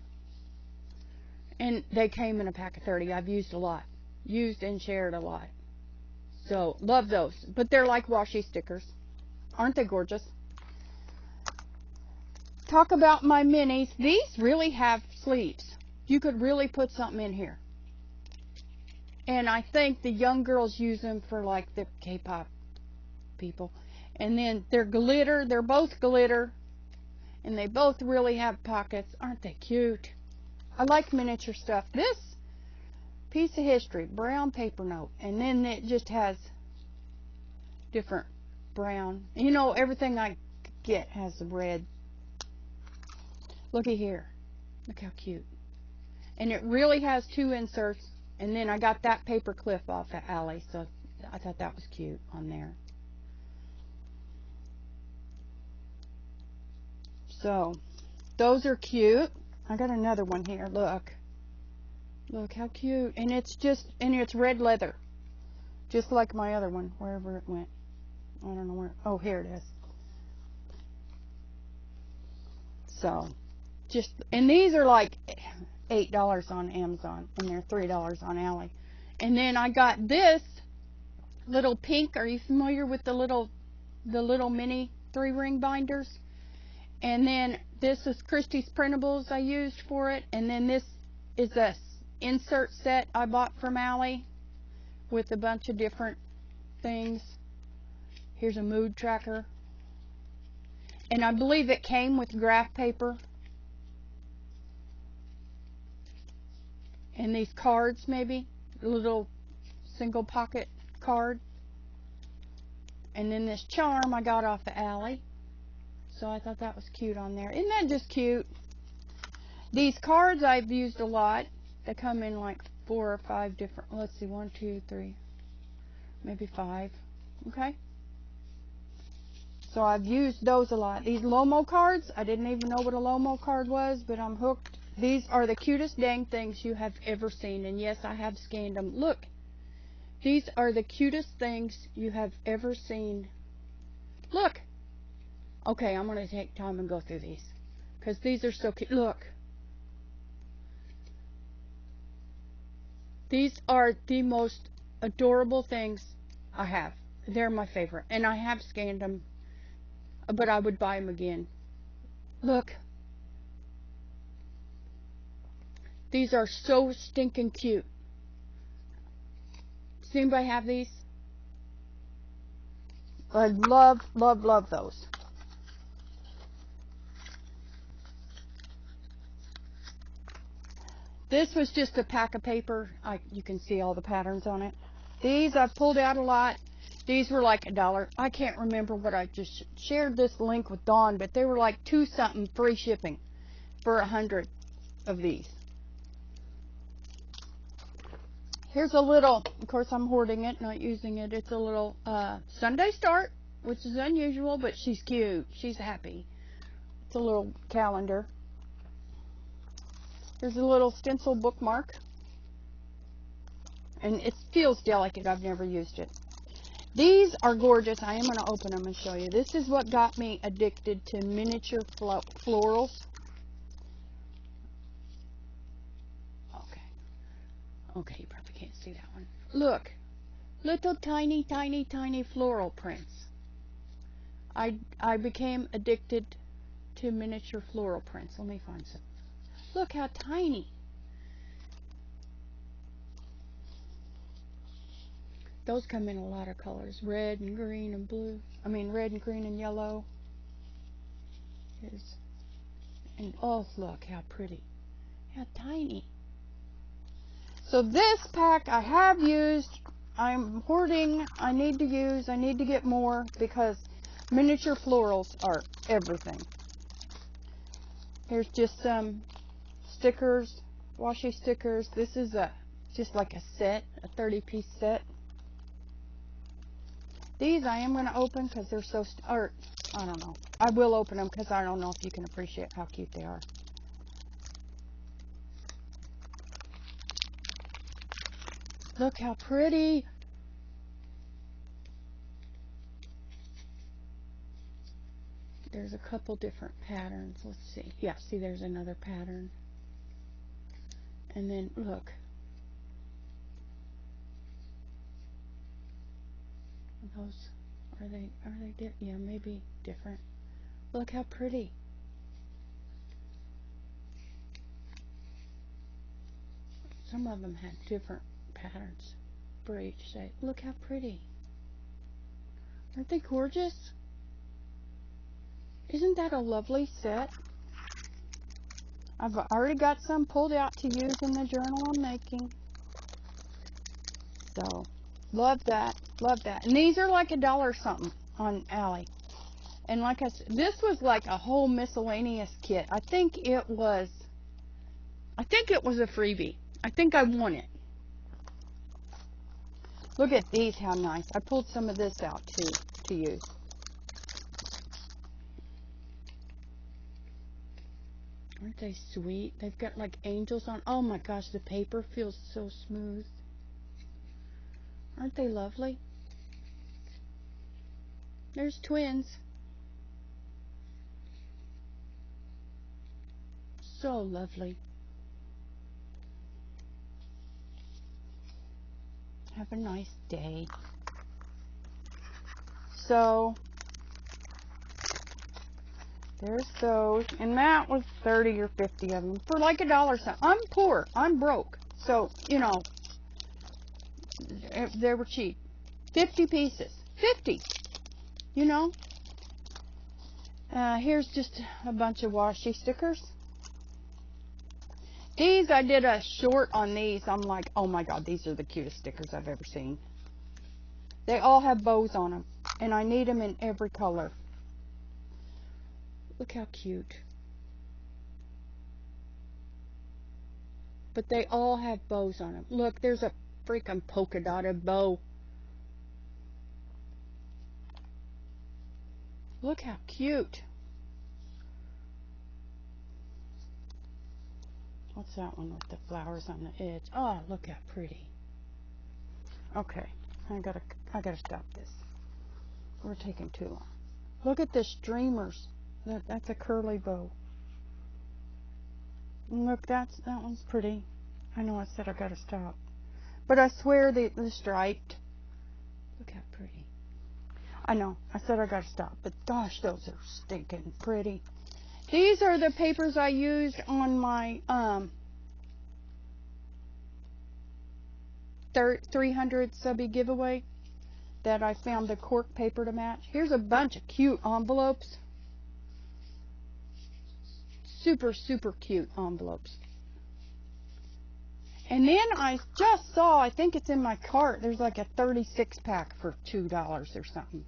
And they came in a pack of 30. I've used a lot. Used and shared a lot. So, love those. But they're like washi stickers. Aren't they gorgeous? Talk about my minis. These really have sleeves. You could really put something in here. And I think the young girls use them for like the K-pop people. And then they're glitter. They're both glitter. And they both really have pockets. Aren't they cute? I like miniature stuff. This piece of history, brown paper note, and then it just has different brown. You know, everything I get has the red. Looky here. Look how cute. And it really has 2 inserts. And then I got that paper clip off at Ali, so I thought that was cute on there. So, those are cute. I got another one here. Look. Look how cute. And it's it's red leather. Just like my other one, wherever it went. I don't know where. Oh, here it is. So, and these are like $8 on Amazon, and they're $3 on Ali. And then I got this little pink. Are you familiar with the little mini 3-ring binders? And then this is Christie's printables I used for it. And then this is a insert set I bought from Ali with a bunch of different things. Here's a mood tracker. And I believe it came with graph paper. And these cards, maybe. A little single pocket card. And then this charm I got off of Ali. So I thought that was cute on there. Isn't that just cute? These cards I've used a lot. They come in like 4 or 5 different, let's see, 1, 2, 3, maybe 5. Okay? So I've used those a lot. These Lomo cards, I didn't even know what a Lomo card was, but I'm hooked. These are the cutest dang things you have ever seen. And yes, I have scanned them. Look. These are the cutest things you have ever seen. Look. Okay, I'm going to take time and go through these. Because these are so cute. Look. These are the most adorable things I have. They're my favorite. And I have scanned them. But I would buy them again. Look. These are so stinking cute. Does anybody have these? I love, love, love those. This was just a pack of paper. You can see all the patterns on it. These I've pulled out a lot. These were like $1. I can't remember what I just shared this link with Dawn, but they were like 2 something free shipping for 100 of these. Here's a little, of course I'm hoarding it, not using it. It's a little Sunday start, which is unusual, but she's cute. She's happy. It's a little calendar. Here's a little stencil bookmark. And it feels delicate. I've never used it. These are gorgeous. I am going to open them and show you. This is what got me addicted to miniature florals. Okay, you probably can't see that one. Look. Little tiny, tiny, tiny floral prints. I became addicted to miniature floral prints. Let me find some. Look how tiny. Those come in a lot of colors. Red and green and blue. I mean, red and green and yellow. And oh, look how pretty. How tiny. So this pack I have used. I'm hoarding. I need to use. I need to get more because miniature florals are everything. Here's just some stickers, washi stickers. This is just like a set, a 30-piece set. These I am going to open because they're so, or I don't know. I will open them because I don't know if you can appreciate how cute they are. Look how pretty. There's a couple different patterns. Let's see. Yeah, see there's another pattern. And then look. Those are they yeah, maybe different. Look how pretty. Some of them had different patterns for each shape. Look how pretty. Aren't they gorgeous? Isn't that a lovely set? I've already got some pulled out to use in the journal I'm making. So, love that. Love that. And these are like $1 something on Ali. And like I said, this was like a whole miscellaneous kit. I think it was a freebie. I think I won it. Look at these, how nice. I pulled some of this out too to use. Aren't they sweet? They've got like angels on. Oh my gosh, the paper feels so smooth. Aren't they lovely? There's twins. So lovely. Have a nice day. So, there's those. And that was 30 or 50 of them for like $1 something. I'm poor. I'm broke. So, you know, they were cheap. 50 pieces. 50. You know. Here's just a bunch of washi stickers. These, I did a short on these. I'm like, oh my god, these are the cutest stickers I've ever seen. They all have bows on them. And I need them in every color. Look how cute. But they all have bows on them. Look, there's a freaking polka dotted bow. Look how cute. What's that one with the flowers on the edge? Oh, look how pretty. Okay, I gotta stop this. We're taking too long. Look at the streamers. That's a curly bow. And look, that one's pretty. I know I said I gotta stop, but I swear the striped. Look how pretty. I know I said I gotta stop, but gosh, those are stinking pretty. These are the papers I used on my 300 subby giveaway that I found the cork paper to match. Here's a bunch of cute envelopes. Super, super cute envelopes. And then I just saw, I think it's in my cart, there's like a 36 pack for $2 or something.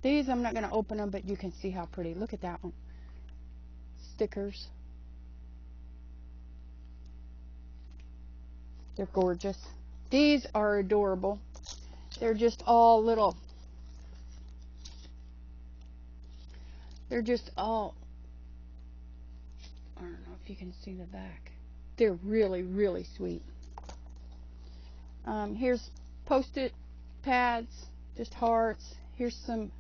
These, I'm not going to open them, but you can see how pretty. Look at that one. Stickers. They're gorgeous. These are adorable. They're just all little. They're just all, I don't know if you can see the back. They're really, really sweet. Here's post-it pads, just hearts. Here's some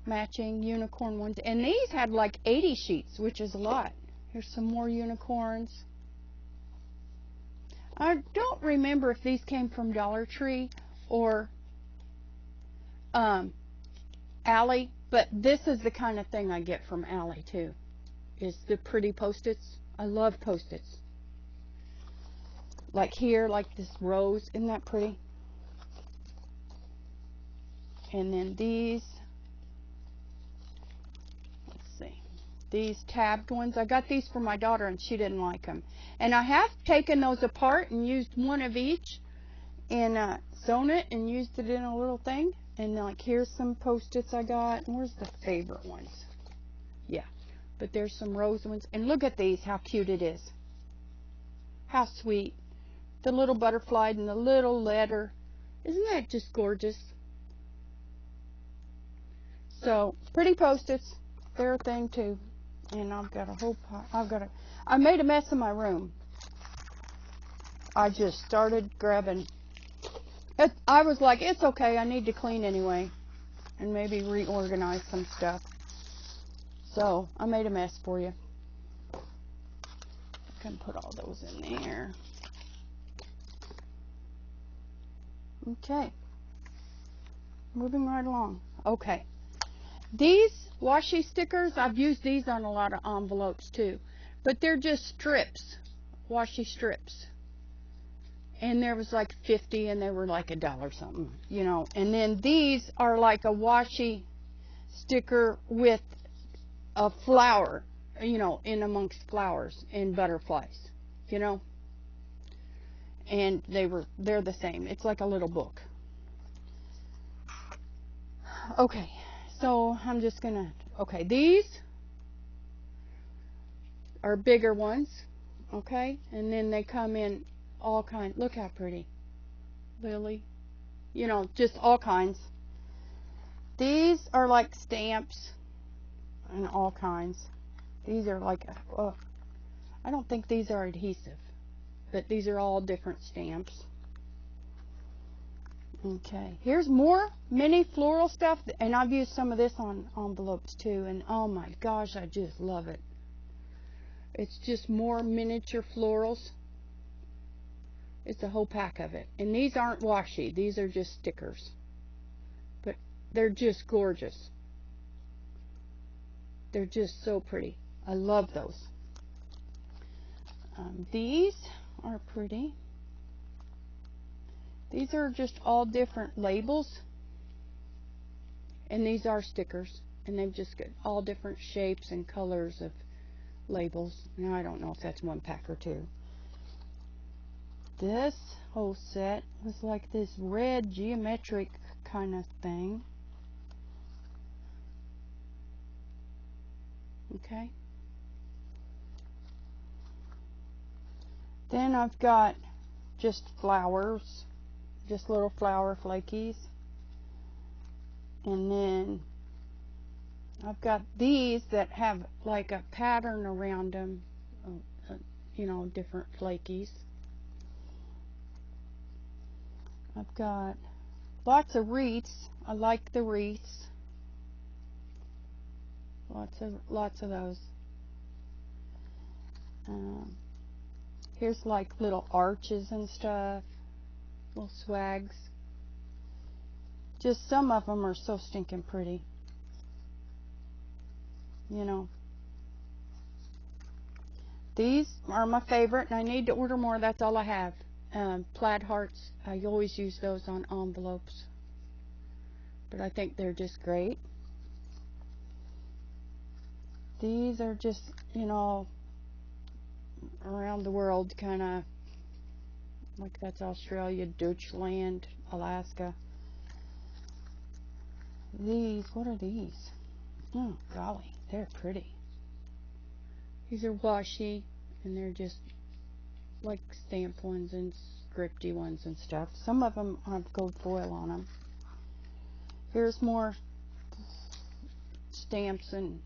matching unicorn ones. And these had like 80 sheets, which is a lot. Here's some more unicorns. I don't remember if these came from Dollar Tree or Ali, but this is the kind of thing I get from Ali too, is the pretty post-its. I love post-its. Like here, like this rose. Isn't that pretty? And then these, let's see, these tabbed ones. I got these for my daughter and she didn't like them. And I have taken those apart and used one of each and sewn it and used it in a little thing. And like, here's some Post-its I got. And where's the favorite ones? Yeah, but there's some rose ones. And look at these, how cute it is. How sweet. The little butterfly and the little letter. Isn't that just gorgeous? So, pretty Post-its. They're a thing too. And I've got a whole pile. I made a mess in my room. I just started grabbing. I was like, it's okay, I need to clean anyway. And maybe reorganize some stuff. So, I made a mess for you. I can put all those in there. Okay. Moving right along. Okay. These washi stickers, I've used these on a lot of envelopes too. But they're just strips. Washi strips. And there was like 50 and they were like $1 something, you know. And then these are like a washi sticker with a flower, you know, in amongst flowers and butterflies, you know. And they're the same. It's like a little book. Okay, so I'm just gonna, okay, these are bigger ones, okay, and then they come in all kinds. Look how pretty. Lily, you know, just all kinds. These are like stamps and all kinds. These are like, I don't think these are adhesive, but these are all different stamps. Okay, here's more mini floral stuff, and I've used some of this on envelopes too, and oh my gosh, I just love it. It's just more miniature florals. It's a whole pack of it, and these aren't washi, these are just stickers, but they're just gorgeous. They're just so pretty. I love those. These are pretty. These are just all different labels, and these are stickers, and they've just got all different shapes and colors of labels. Now I don't know if that's one pack or two. This whole set was like this red geometric kind of thing. Okay. Then I've got just flowers, just little flower flakies. And then I've got these that have like a pattern around them, you know, different flakies. I've got lots of wreaths. I like the wreaths. Lots of those. Here's like little arches and stuff, little swags. Just some of them are so stinking pretty. You know. These are my favorite, and I need to order more. That's all I have. Plaid hearts. I always use those on envelopes. But I think they're just great. These are just, you know, around the world, kind of like that's Australia, Deutschland, Alaska. These, what are these? Oh, golly, they're pretty. These are washi, and they're just like stamp ones and scripty ones and stuff. Some of them have gold foil on them. Here's more stamps, and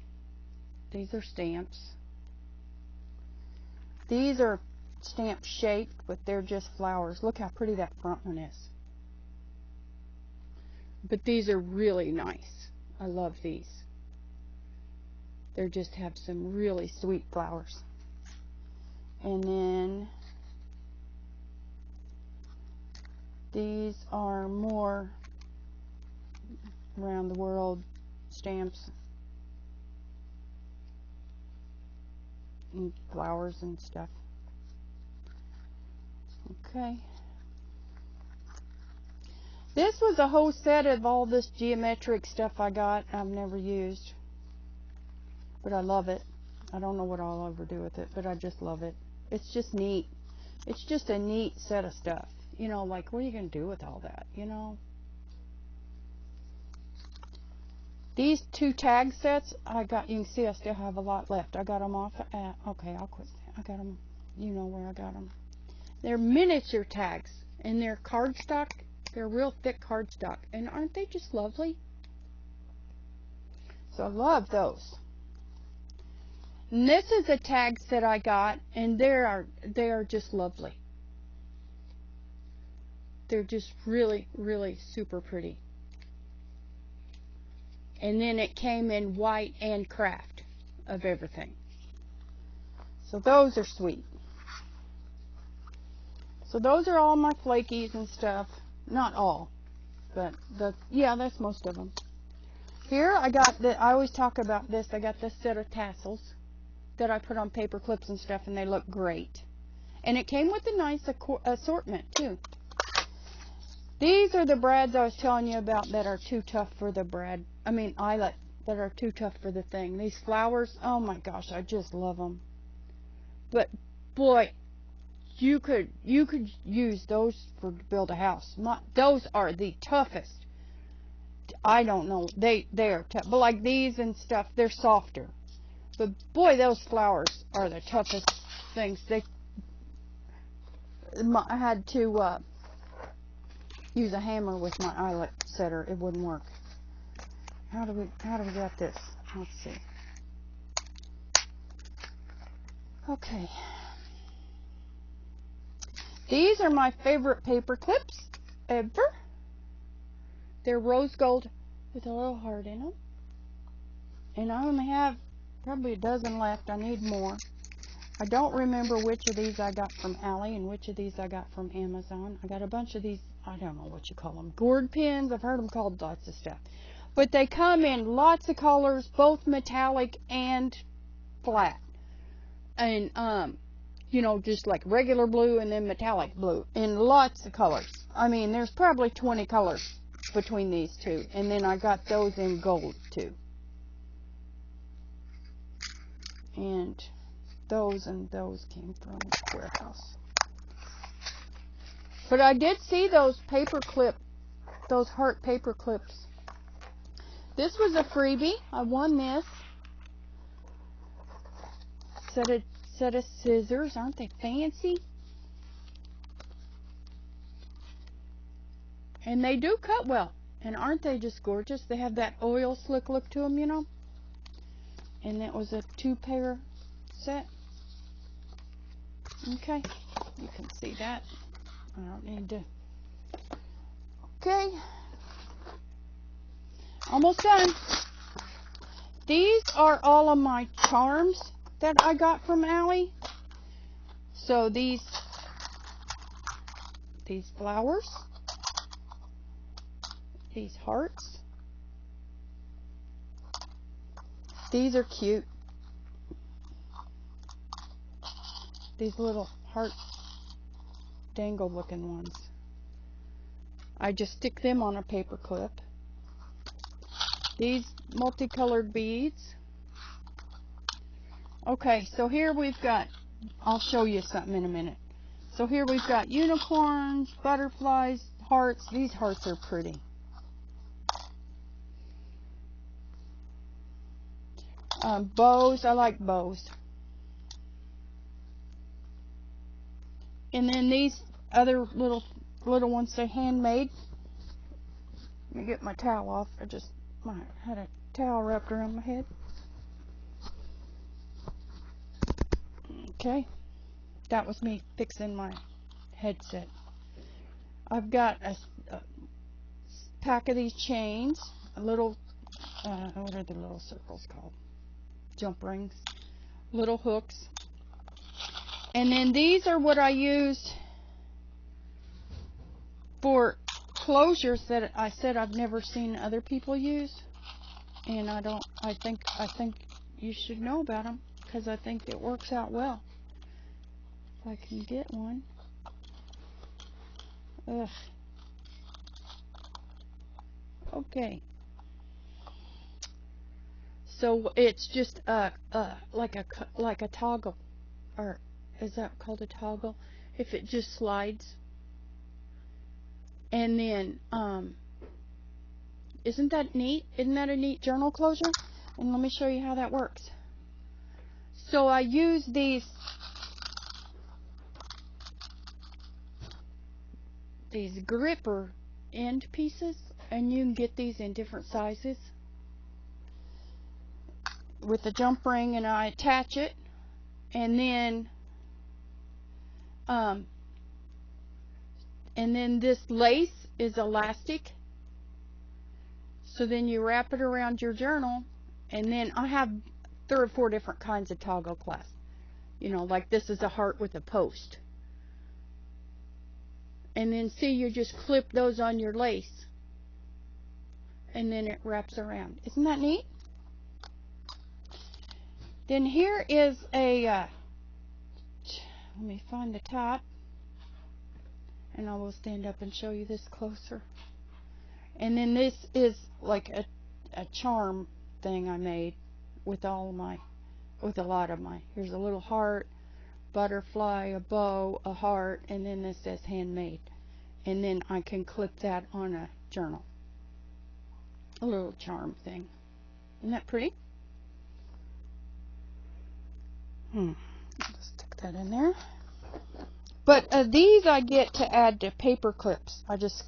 these are stamps. These are stamp shaped, but they're just flowers. Look how pretty that front one is. But these are really nice. I love these. They just have some really sweet flowers. And then these are more around the world stamps and flowers and stuff. Okay. This was a whole set of all this geometric stuff I got. I've never used, but I love it. I don't know what I'll ever do with it, but I just love it. It's just neat. It's just a neat set of stuff. You know, like, what are you going to do with all that, you know? These 2 tag sets, I got, you can see I still have a lot left. I got them off at, okay, I'll quit. I got them, you know where I got them. They're miniature tags, and they're cardstock. They're real thick cardstock, and aren't they just lovely? So I love those. And this is a tag set I got, and they are just lovely. They're just really, really super pretty. And then it came in white and craft of everything. So those are sweet. So those are all my flakies and stuff. Not all, but yeah, that's most of them. Here I got I always talk about this. I got this set of tassels that I put on paper clips and stuff, and they look great. And it came with a nice assortment too. These are the brads I was telling you about that are too tough for the eyelet, that are too tough for the thing. These flowers, oh my gosh, I just love them. But boy, you could use those to build a house. Those are the toughest. I don't know, they are tough. But like these and stuff, they're softer. But boy, those flowers are the toughest things. I had to use a hammer with my eyelet setter. It wouldn't work. How do we get this? Let's see. Okay. These are my favorite paper clips ever. They're rose gold with a little heart in them. And I only have probably a dozen left. I need more. I don't remember which of these I got from Ali and which of these I got from Amazon. I got a bunch of these, I don't know what you call them, gourd pins. I've heard them called lots of stuff. But they come in lots of colors, both metallic and flat. And, you know, just like regular blue and then metallic blue in lots of colors. I mean, there's probably 20 colors between these two. And then I got those in gold too. And those came from Warehouse. But I did see those those heart paper clips. This was a freebie. I won this. Set of scissors. Aren't they fancy? And they do cut well. And aren't they just gorgeous? They have that oil slick look to them, you know. And that was a 2-pair set. Okay, you can see that. I don't need to. Okay, almost done. These are all of my charms that I got from Ali. So these flowers, these hearts, these are cute. These little heart dangle looking ones. I just stick them on a paper clip. These multicolored beads. Okay, so here we've got, I'll show you something in a minute. So here we've got unicorns, butterflies, hearts. These hearts are pretty. Bows, I like bows. And then these other little ones, they're handmade. Let me get my towel off. I had a towel wrapped around my head. Okay, that was me fixing my headset. I've got a pack of these chains, a little, what are the little circles called? Jump rings, little hooks. And then these are what I use for closures that I said I've never seen other people use. And I think you should know about them because I think it works out well. If I can get one. Ugh. Okay. So it's just like a toggle, or is that called a toggle? If it just slides, and then isn't that neat? Isn't that a neat journal closure? And let me show you how that works. So I use these gripper end pieces, and you can get these in different sizes with a jump ring, and I attach it, and then this lace is elastic, so then you wrap it around your journal, and then I have 3 or 4 different kinds of toggle clasp. You know, like this is a heart with a post. And then see, you just clip those on your lace, and then it wraps around. Isn't that neat? Then here is a, let me find the top, and I will stand up and show you this closer. And then this is like a charm thing I made with a lot of my, here's a little heart, butterfly, a bow, a heart, and then this says handmade. And then I can clip that on a journal. A little charm thing. Isn't that pretty? Just stick that in there. But these I get to add to paper clips. I just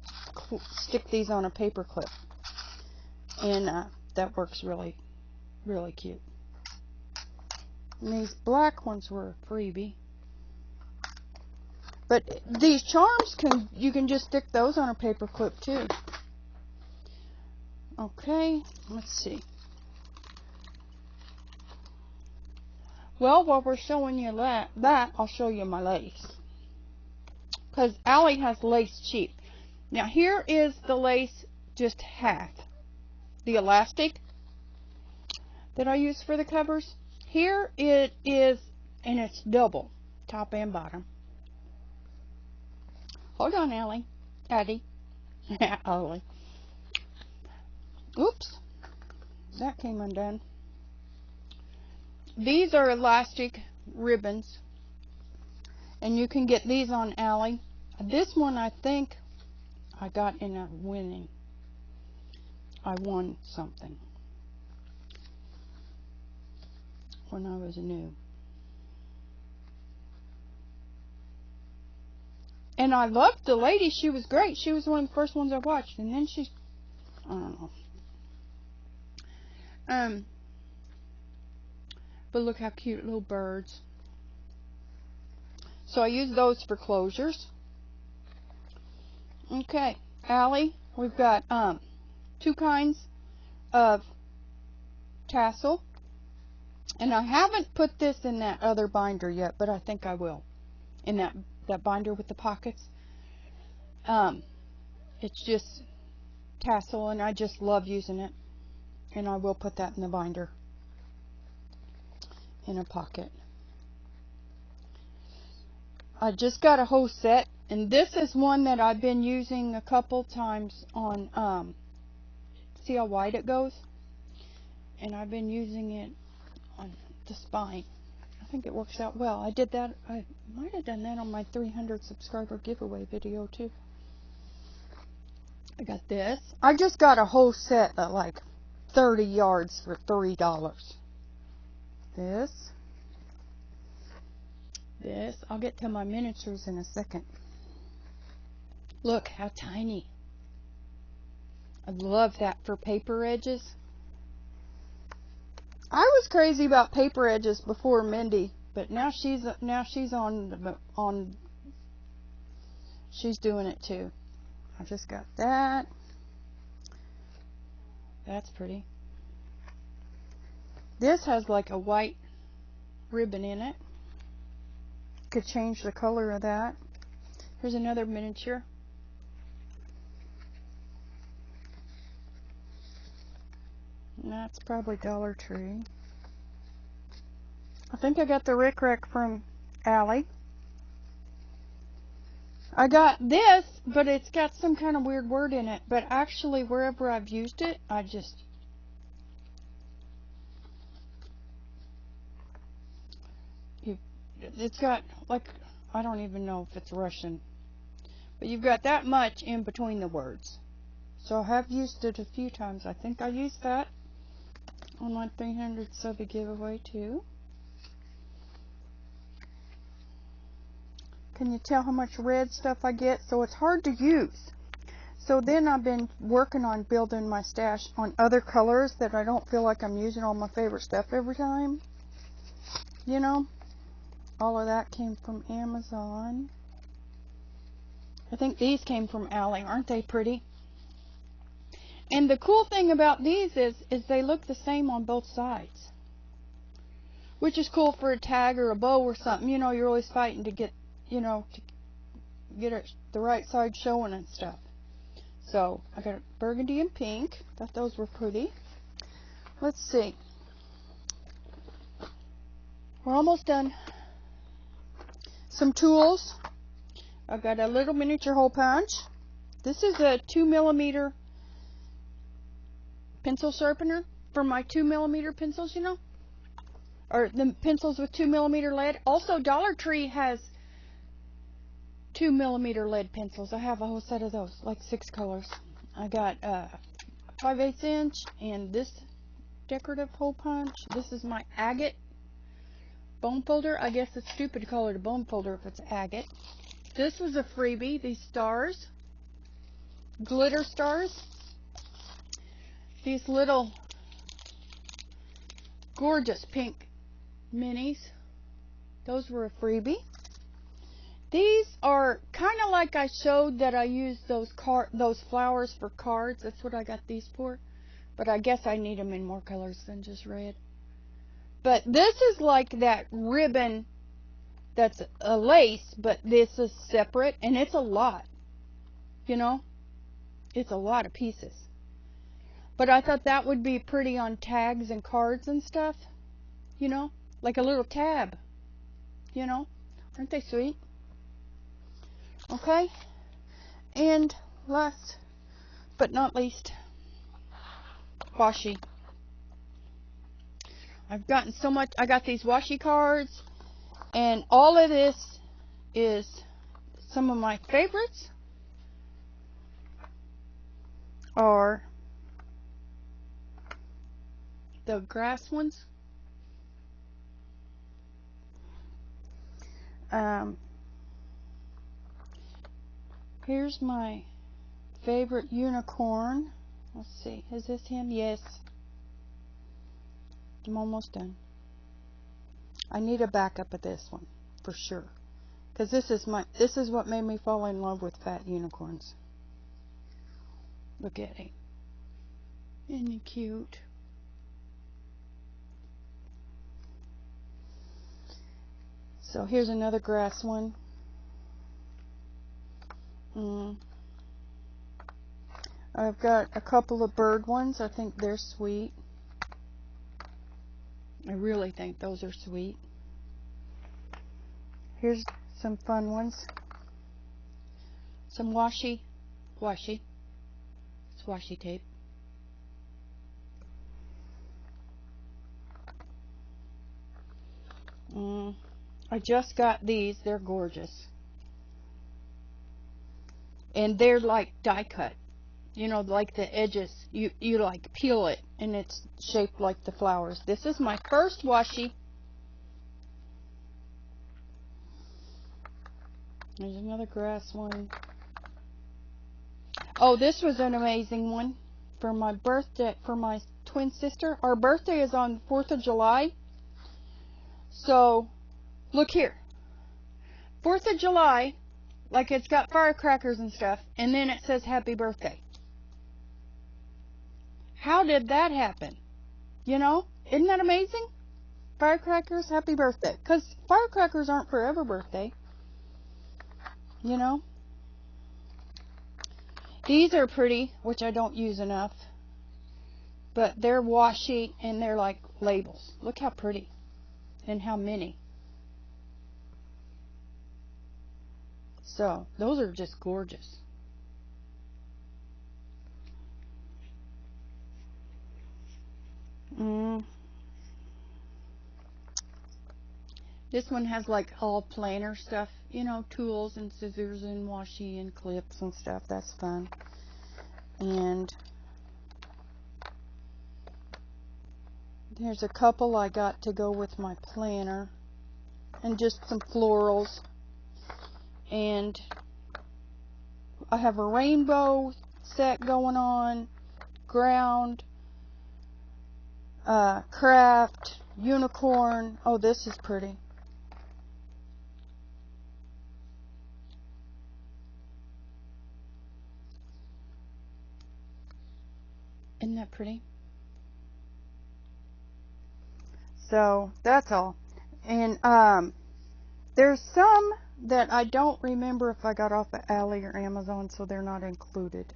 stick these on a paper clip. And that works really, really cute. And these black ones were a freebie. But these charms, you can just stick those on a paper clip too. Okay, let's see. Well, while we're showing you that I'll show you my lace. Because Ali has lace cheap. Now here is the lace, just half. The elastic that I use for the covers. Here it is, and it's double, top and bottom. Hold on, Ali. Addie. Ollie. Oops. That came undone. These are elastic ribbons, and you can get these on Ali. This one I think I got in a winning. I won something when I was new. And I loved the lady. She was great. She was one of the first ones I watched. And then she's, I don't know. But look how cute, little birds. So I use those for closures. Okay, Ali, we've got 2 kinds of tassel. And I haven't put this in that other binder yet, but I think I will. In that binder with the pockets. It's just tassel, and I just love using it. And I will put that in the binder in a pocket. I just got a whole set, and this is one that I've been using a couple times on, see how wide it goes? And I've been using it on the spine. I think it works out well. I did that, I might have done that on my 300 subscriber giveaway video too. I got this. I just got a whole set of like 30 yards for $3. This. I'll get to my miniatures in a second. Look how tiny. I love that for paper edges. I was crazy about paper edges before Mindy, but now she's she's doing it too. I just got that. That's pretty. This has like a white ribbon in it. Could change the color of that. Here's another miniature. And that's probably Dollar Tree. I think I got the Rick Rack from Ali. I got this, but it's got some kind of weird word in it. But actually, wherever I've used it, it's got, like, I don't even know if it's Russian. But you've got that much in between the words. So I have used it a few times. I think I used that on my 300 subby giveaway too. Can you tell how much red stuff I get? So it's hard to use. So then I've been working on building my stash on other colors that I don't feel like I'm using all my favorite stuff every time. You know, all of that came from Amazon. I think these came from Ali. Aren't they pretty? And the cool thing about these is they look the same on both sides, which is cool for a tag or a bow or something. You know, you're always fighting to get, you know, to get it the right side showing and stuff. So I got burgundy and pink. Thought those were pretty. Let's see. We're almost done. Some tools. I've got a little miniature hole punch. This is a 2mm pencil sharpener for my 2mm pencils, you know, or the pencils with 2mm lead. Also, Dollar Tree has 2mm lead pencils. I have a whole set of those, like 6 colors. I got 5/8 inch and this decorative hole punch. This is my agate bone folder. I guess it's stupid to call it a bone folder if it's agate. This was a freebie. These stars, glitter stars. These little gorgeous pink minis. Those were a freebie. These are kind of like I showed that I used those flowers for cards. That's what I got these for. But I guess I need them in more colors than just red. But this is like that ribbon that's a lace, but this is separate, and it's a lot. You know? It's a lot of pieces. But I thought that would be pretty on tags and cards and stuff. You know? Like a little tab. You know? Aren't they sweet? Okay? And last but not least, washi. I've gotten so much. I got these washi cards, and all of this is some of my favorites are the grass ones. Here's my favorite unicorn. Let's see, is this him? Yes. I'm almost done. I need a backup of this one for sure, because this is what made me fall in love with fat unicorns. Look at him. Isn't he cute? So here's another grass one. I've got a couple of bird ones. I think they're sweet. I really think those are sweet. Here's some fun ones. Some washi. It's washi tape. I just got these. They're gorgeous. And they're like die cut. You know, like the edges. You like peel it and it's shaped like the flowers. This is my first washi. There's another grass one. Oh, this was an amazing one for my birthday, for my twin sister. Our birthday is on 4th of July. So, look here. 4th of July, like it's got firecrackers and stuff, and then it says happy birthday. How did that happen? You know, isn't that amazing? Firecrackers, happy birthday. Because firecrackers aren't forever birthday. You know? These are pretty, which I don't use enough. But they're washi and they're like labels. Look how pretty. And how many. So those are just gorgeous. This one has like all planner stuff, you know, tools and scissors and washi and clips and stuff. That's fun. And there's a couple I got to go with my planner, and just some florals. And I have a rainbow set going on, ground, craft, unicorn. Oh, this is pretty. Isn't that pretty? So that's all. And there's some that I don't remember if I got off of Ali or Amazon, so they're not included.